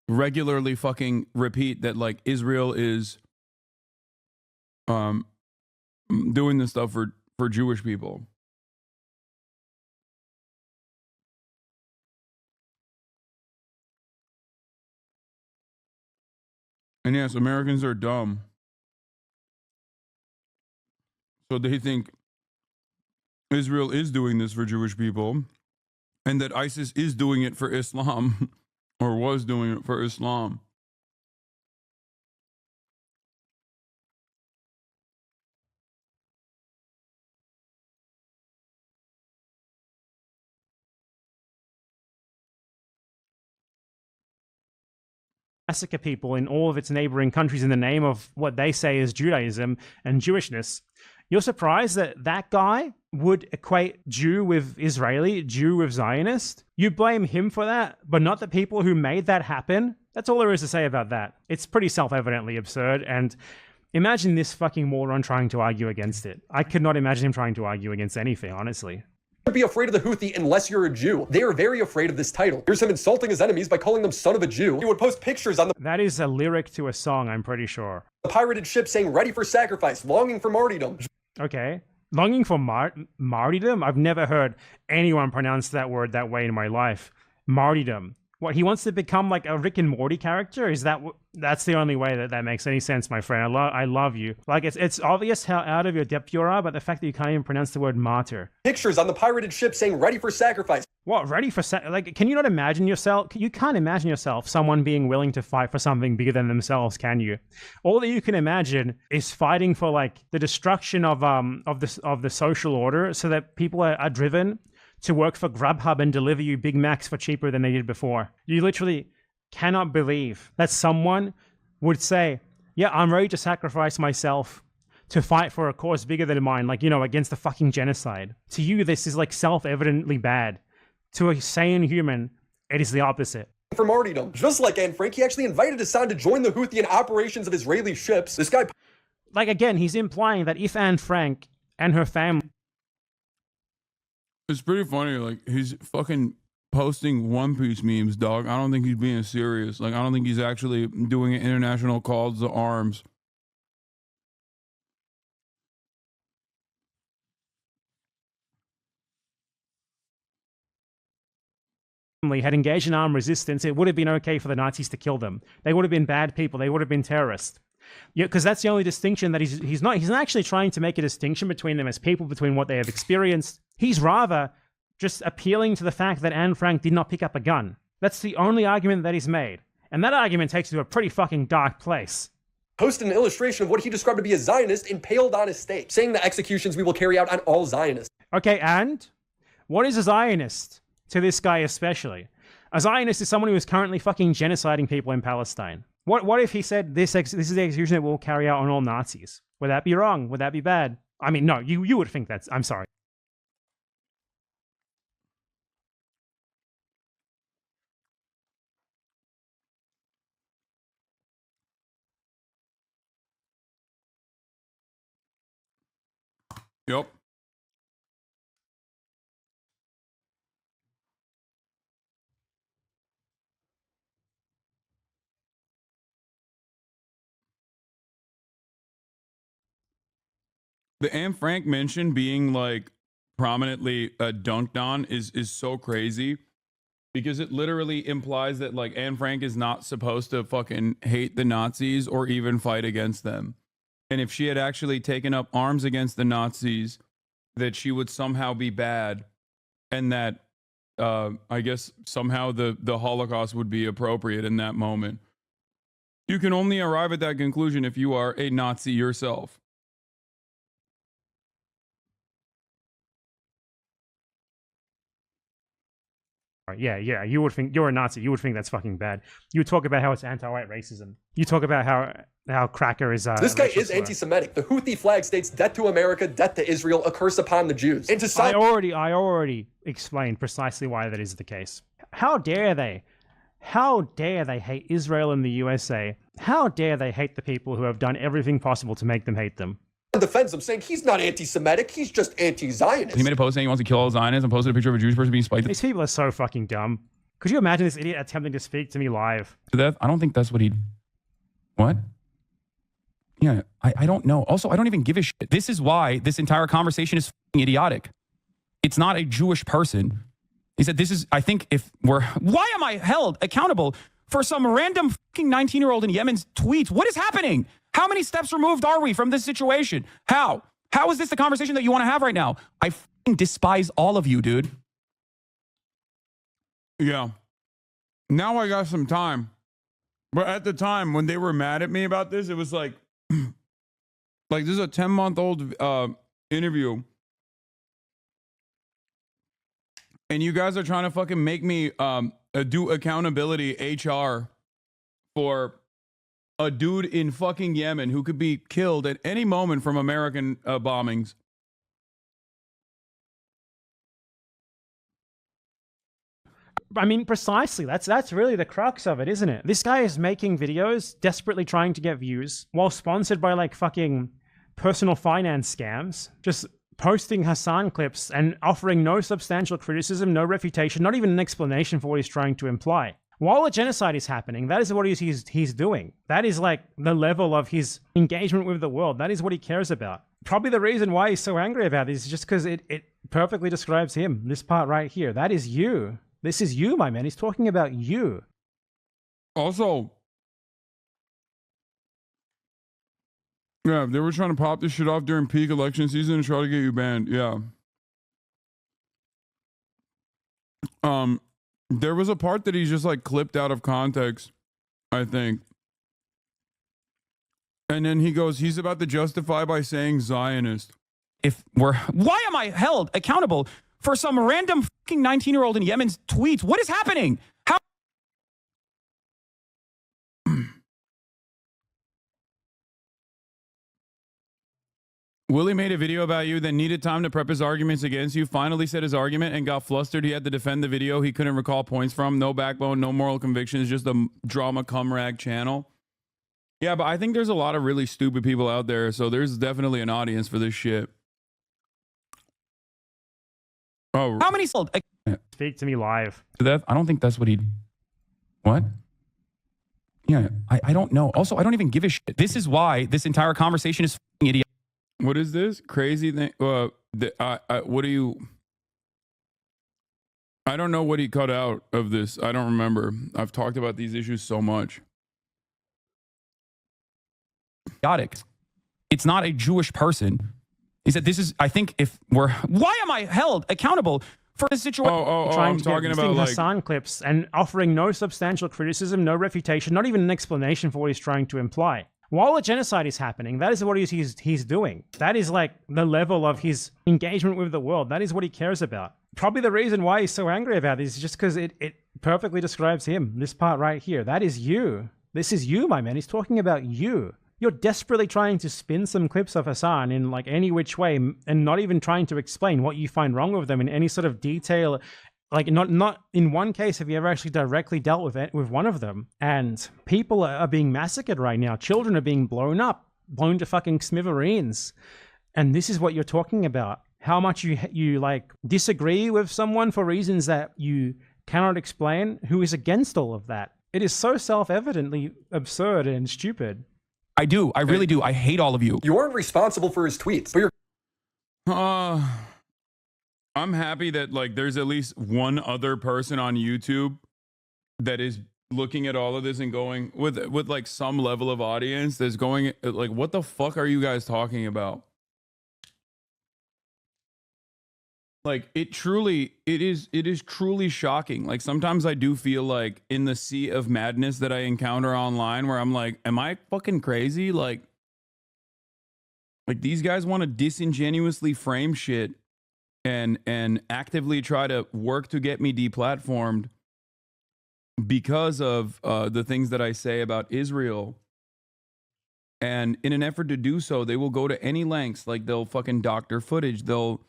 Speaker 1: regularly fucking repeat that Israel is doing this stuff for Jewish people. And yes, Americans are dumb. So they think Israel is doing this for Jewish people and that ISIS is doing it for Islam. Or was doing it for Islam.
Speaker 2: Massacre people in all of its neighboring countries in the name of what they say is Judaism and Jewishness. You're surprised that that guy would equate Jew with Israeli, Jew with Zionist? You blame him for that, but not the people who made that happen? That's all there is to say about that. It's pretty self-evidently absurd, and imagine this fucking moron trying to argue against it. I could not imagine him trying to argue against anything, honestly.
Speaker 3: Be afraid of the Houthi unless you're a Jew. They are very afraid of this title. Here's him insulting his enemies by calling them son of a Jew. He would post pictures on
Speaker 2: That is a lyric to a song, I'm pretty sure.
Speaker 3: the pirated ship saying ready for sacrifice, longing for martyrdom.
Speaker 2: Okay. Longing for martyrdom? I've never heard anyone pronounce that word that way in my life. Martyrdom. What, he wants to become like a Rick and Morty character? Is that that's the only way that makes any sense, my friend? I love you. Like, it's obvious how out of your depth you are, but the fact that you can't even pronounce the word martyr.
Speaker 3: Pictures on the pirated ship saying ready for sacrifice.
Speaker 2: What, ready for like, can you not imagine yourself? You can't imagine yourself, someone being willing to fight for something bigger than themselves, can you? All that you can imagine is fighting for like the destruction of the social order, so that people are driven to work for Grubhub and deliver you Big Macs for cheaper than they did before. You literally cannot believe that someone would say, yeah, I'm ready to sacrifice myself to fight for a cause bigger than mine, like, you know, against the fucking genocide. To you, this is like self-evidently bad. To a sane human, it is the opposite.
Speaker 3: For martyrdom. Just like Anne Frank, he actually invited Hasan to join the Houthi in operations of Israeli ships. This guy...
Speaker 2: Like, again, he's implying that if Anne Frank and her family...
Speaker 1: It's pretty funny, like, he's fucking posting One Piece memes, dog. I don't think he's being serious. Like, I don't think he's actually doing an international call to arms.
Speaker 2: had engaged in armed resistance, it would have been okay for the Nazis to kill them. They would have been bad people. They would have been terrorists. Yeah, because that's the only distinction that he's not actually trying to make a distinction between them as people, between what they have experienced. He's rather just appealing to the fact that Anne Frank did not pick up a gun. That's the only argument that he's made. And that argument takes you to a pretty fucking dark place.
Speaker 3: Posted an illustration of what he described to be a Zionist impaled on his stake, saying the executions we will carry out on all Zionists.
Speaker 2: Okay, and what is a Zionist to this guy especially? A Zionist is someone who is currently fucking genociding people in Palestine. What if he said this is the execution that we'll carry out on all Nazis? Would that be wrong? Would that be bad? I mean, no, you would think that's... I'm sorry.
Speaker 1: Yep. The Anne Frank mention being like prominently dunked on is so crazy, because it literally implies that like Anne Frank is not supposed to fucking hate the Nazis or even fight against them. And if she had actually taken up arms against the Nazis, that she would somehow be bad, and that I guess somehow the Holocaust would be appropriate in that moment. You can only arrive at that conclusion if you are a Nazi yourself.
Speaker 2: Yeah, you would think you're a Nazi. You would think that's fucking bad. You would talk about how it's anti-white racism. You talk about how Cracker is.
Speaker 3: This guy is anti-Semitic. The Houthi flag states "Death to America, death to Israel, a curse upon the Jews." And to
Speaker 2: I already explained precisely why that is the case. How dare they? How dare they hate Israel and the USA? How dare they hate the people who have done everything possible to make them hate them?
Speaker 3: Defends him, saying he's not anti-Semitic, he's just anti-Zionist.
Speaker 1: He made a post saying he wants to kill all Zionists and posted a picture of a Jewish person being spiked.
Speaker 2: These people are so fucking dumb. Could you imagine this idiot attempting to speak to me live?
Speaker 1: I don't think that's what he... What? Yeah, I don't know. Also, I don't even give a shit. This is why this entire conversation is fucking idiotic. It's not a Jewish person. He said, this is, I think if we're... Why am I held accountable for some random fucking 19-year-old in Yemen's tweets? What is happening? How many steps removed are we from this situation? How? How is this the conversation that you want to have right now? I fucking despise all of you, dude. Yeah. Now I got some time. But at the time, when they were mad at me about this, it was like, like this is a 10-month-old interview. And you guys are trying to fucking make me do accountability HR for a dude in fucking Yemen who could be killed at any moment from American bombings.
Speaker 2: I mean, precisely. That's really the crux of it, isn't it? This guy is making videos, desperately trying to get views, while sponsored by like fucking personal finance scams, just posting Hasan clips and offering no substantial criticism, no refutation, not even an explanation for what he's trying to imply. While a genocide is happening, that is what he's doing. That is like the level of his engagement with the world. That is what he cares about. Probably the reason why he's so angry about this is just because it perfectly describes him. This part right here. That is you. This is you, my man. He's talking about you.
Speaker 1: Also, yeah, they were trying to pop this shit off during peak election season and try to get you banned. Yeah. There was a part that he's just like clipped out of context, I think. And then he goes, he's about to justify by saying Zionist.
Speaker 6: Why am I held accountable for some random fucking 19-year-old in Yemen's tweets? What is happening? How?
Speaker 1: Willie made a video about you, then needed time to prep his arguments against you, finally said his argument and got flustered. He had to defend the video he couldn't recall points from. No backbone, no moral convictions, just a drama cum rag channel. Yeah, but I think there's a lot of really stupid people out there, so there's definitely an audience for this shit. Oh,
Speaker 6: how many sold?
Speaker 2: Speak to me live.
Speaker 1: I don't think that's what he... What?
Speaker 6: Yeah, I don't know. Also, I don't even give a shit. This is why this entire conversation is fucking idiot.
Speaker 1: What is this crazy thing? What do you? I don't know what he cut out of this. I don't remember. I've talked about these issues so much.
Speaker 6: It's not a Jewish person. He said, "This is." I think if we're. Why am I held accountable for this situation?
Speaker 2: Trying to get Hasan clips and offering no substantial criticism, no refutation, not even an explanation for what he's trying to imply. While a genocide is happening, that is what he's doing. That is like the level of his engagement with the world. That is what he cares about. Probably the reason why he's so angry about this is just because it perfectly describes him. This part right here. That is you. This is you, my man. He's talking about you. You're desperately trying to spin some clips of Hasan in like any which way and not even trying to explain what you find wrong with them in any sort of detail. Like not in one case have you ever actually directly dealt with it with one of them. And people are being massacred right now. Children are being blown to fucking smithereens. And this is what you're talking about. How much you like disagree with someone for reasons that you cannot explain, who is against all of that. It is so self-evidently absurd and stupid.
Speaker 6: I do. I really do. I hate all of you.
Speaker 3: You aren't responsible for his tweets, but you're...
Speaker 1: I'm happy that like there's at least one other person on YouTube that is looking at all of this and going with like some level of audience that's going like, what the fuck are you guys talking about? Like it is truly shocking. Like sometimes I do feel like in the sea of madness that I encounter online where I'm like, am I fucking crazy? Like these guys want to disingenuously frame shit and actively try to work to get me deplatformed because of the things that I say about Israel. And in an effort to do so, they will go to any lengths. Like they'll fucking doctor footage. They'll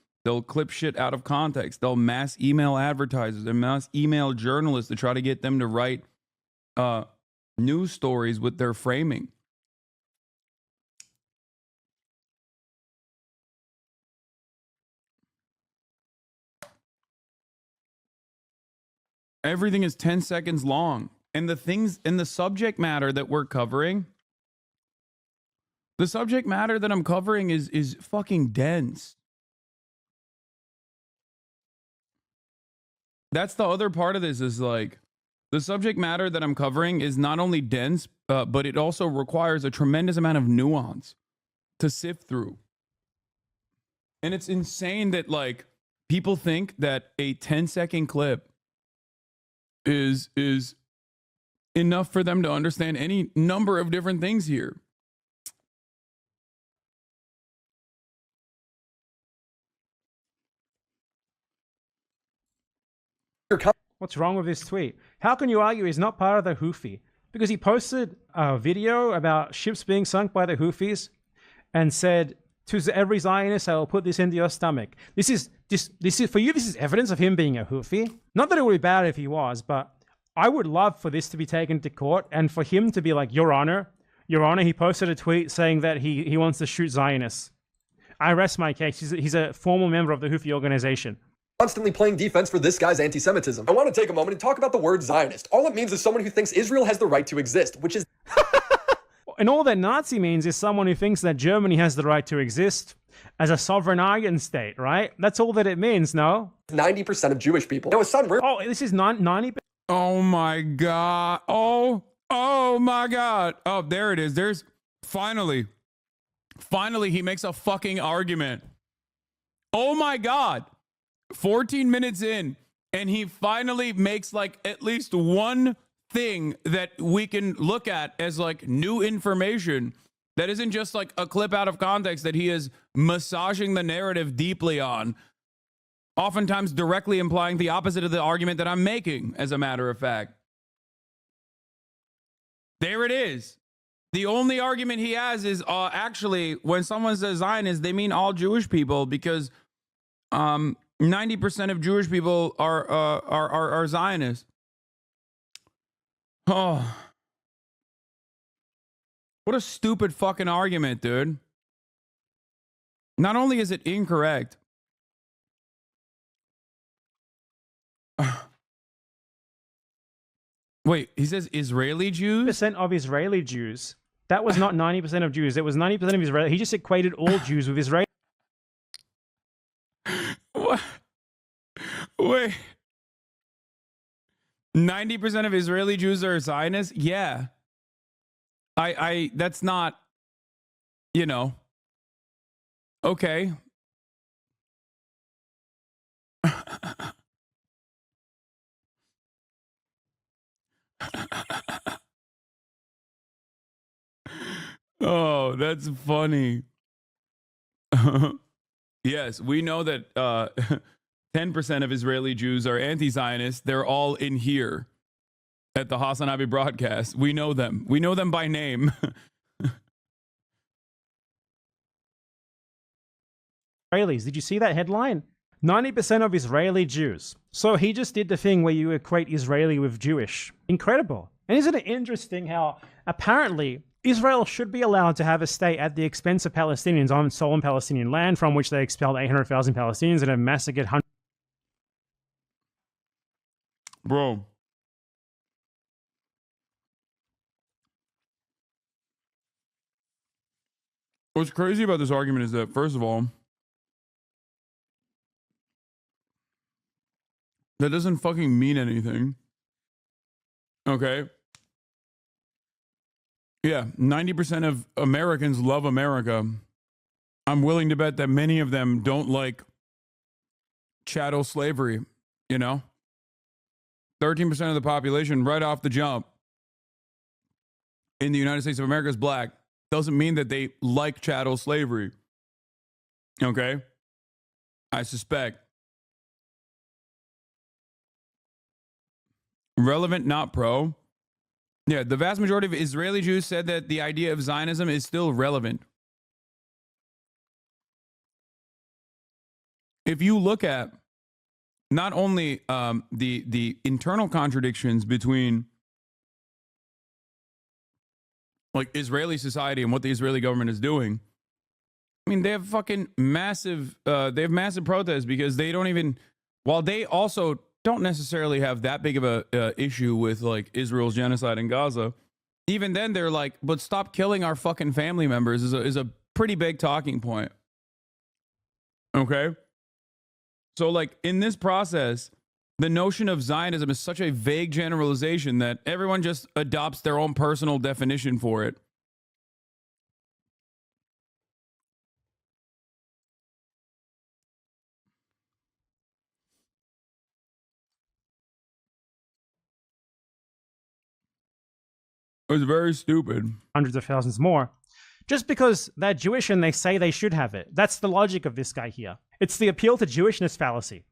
Speaker 1: clip shit out of context. They'll mass email advertisers and mass email journalists to try to get them to write news stories with their framing. Everything is 10 seconds long. And the things in the subject matter that we're covering, the subject matter that I'm covering is fucking dense. That's the other part of this is like, the subject matter that I'm covering is not only dense, but it also requires a tremendous amount of nuance to sift through. And it's insane that like people think that a 10-second clip is enough for them to understand any number of different things here.
Speaker 2: What's wrong with this tweet? How can you argue he's not part of the Houthi? Because he posted a video about ships being sunk by the Houthis and said, to every Zionist, I will put this into your stomach. This is for you, this is evidence of him being a Houthi. Not that it would be bad if he was, but I would love for this to be taken to court and for him to be like, Your Honor, he posted a tweet saying that he wants to shoot Zionists. I rest my case. He's a former member of the Houthi organization.
Speaker 3: Constantly playing defense for this guy's anti-Semitism. I want to take a moment and talk about the word Zionist. All it means is someone who thinks Israel has the right to exist, which is...
Speaker 2: And all that Nazi means is someone who thinks that Germany has the right to exist as a sovereign Aryan state, right? That's all that it means, no?
Speaker 3: 90% of Jewish people. Now, his son...
Speaker 2: Oh, this is 90%?
Speaker 1: Oh my God. Oh my God. Oh, there it is. There's finally he makes a fucking argument. Oh my God. 14 minutes in, and he finally makes like at least one thing that we can look at as like new information that isn't just like a clip out of context that he is massaging the narrative deeply on, oftentimes directly implying the opposite of the argument that I'm making, as a matter of fact. There it is. The only argument he has is actually when someone says Zionist, they mean all Jewish people, because 90% of Jewish people are Zionists. Oh, what a stupid fucking argument, dude. Not only is it incorrect, wait, he says Israeli Jews?
Speaker 2: Percent of Israeli Jews. That was not 90% of Jews. It was 90% of Israeli. He just equated all Jews with Israeli.
Speaker 1: What? Wait. 90% of Israeli Jews are Zionists? Yeah. That's not, you know. Okay. Oh, that's funny. Yes, we know that 10% of Israeli Jews are anti-Zionist. They're all in here at the HasanAbi broadcast. We know them. We know them by name.
Speaker 2: Israelis. Did you see that headline? 90% of Israeli Jews. So he just did the thing where you equate Israeli with Jewish. Incredible. And isn't it interesting how apparently Israel should be allowed to have a state at the expense of Palestinians on stolen Palestinian land, from which they expelled 800,000 Palestinians and have massacred hundreds.
Speaker 1: Bro. What's crazy about this argument is that, first of all, that doesn't fucking mean anything. Okay? Yeah, 90% of Americans love America. I'm willing to bet that many of them don't like chattel slavery, you know? 13% of the population right off the jump in the United States of America is black. Doesn't mean that they like chattel slavery. Okay? I suspect. Relevant, not pro. Yeah, the vast majority of Israeli Jews said that the idea of Zionism is still relevant. If you look at not only the internal contradictions between like Israeli society and what the Israeli government is doing, I mean, they have fucking massive, they have massive protests because they don't even, while they also don't necessarily have that big of a issue with like Israel's genocide in Gaza, even then they're like, but stop killing our fucking family members is a pretty big talking point. Okay? So like in this process, the notion of Zionism is such a vague generalization that everyone just adopts their own personal definition for it. It was very stupid.
Speaker 2: Hundreds of thousands more. Just because they're Jewish and they say they should have it. That's the logic of this guy here. It's the appeal to Jewishness fallacy.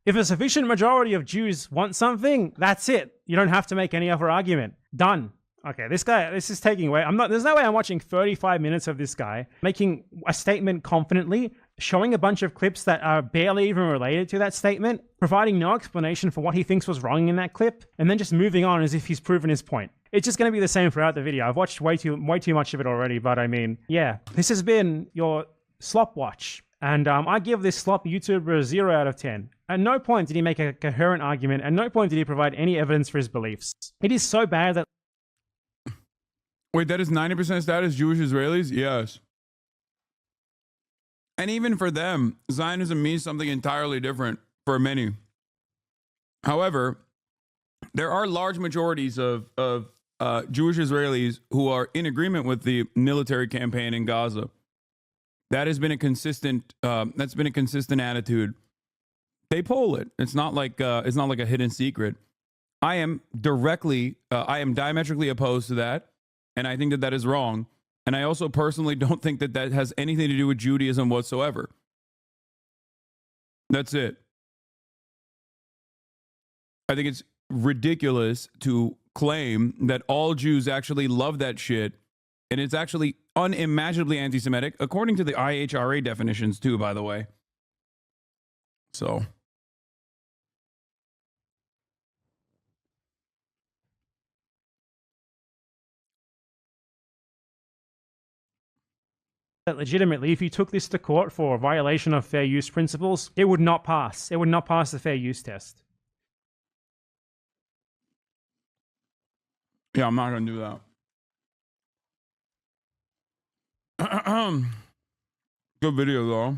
Speaker 2: If a sufficient majority of Jews want something, that's it. You don't have to make any other argument. Done. Okay, this is taking away. There's no way I'm watching 35 minutes of this guy making a statement confidently, showing a bunch of clips that are barely even related to that statement, providing no explanation for what he thinks was wrong in that clip, and then just moving on as if he's proven his point. It's just going to be the same throughout the video. I've watched way too much of it already, but I mean, yeah. This has been your Slop watch, and I give this Slop YouTuber a 0 out of 10. At no point did he make a coherent argument, at no point did he provide any evidence for his beliefs. It is so bad that
Speaker 1: Wait, that is 90% status Jewish Israelis? Yes. And even for them, Zionism means something entirely different for many. However, there are large majorities of Jewish Israelis who are in agreement with the military campaign in Gaza. That has been a consistent. That's been a consistent attitude. They poll it. It's not like a hidden secret. I am diametrically opposed to that, and I think that that is wrong. And I also personally don't think that that has anything to do with Judaism whatsoever. That's it. I think it's ridiculous to claim that all Jews actually love that shit, and it's actually unimaginably anti-Semitic, according to the IHRA definitions too, by the way. So.
Speaker 2: That legitimately, if you took this to court for a violation of fair use principles, it would not pass. It would not pass the fair use test.
Speaker 1: Yeah, I'm not going to do that. Good video, though.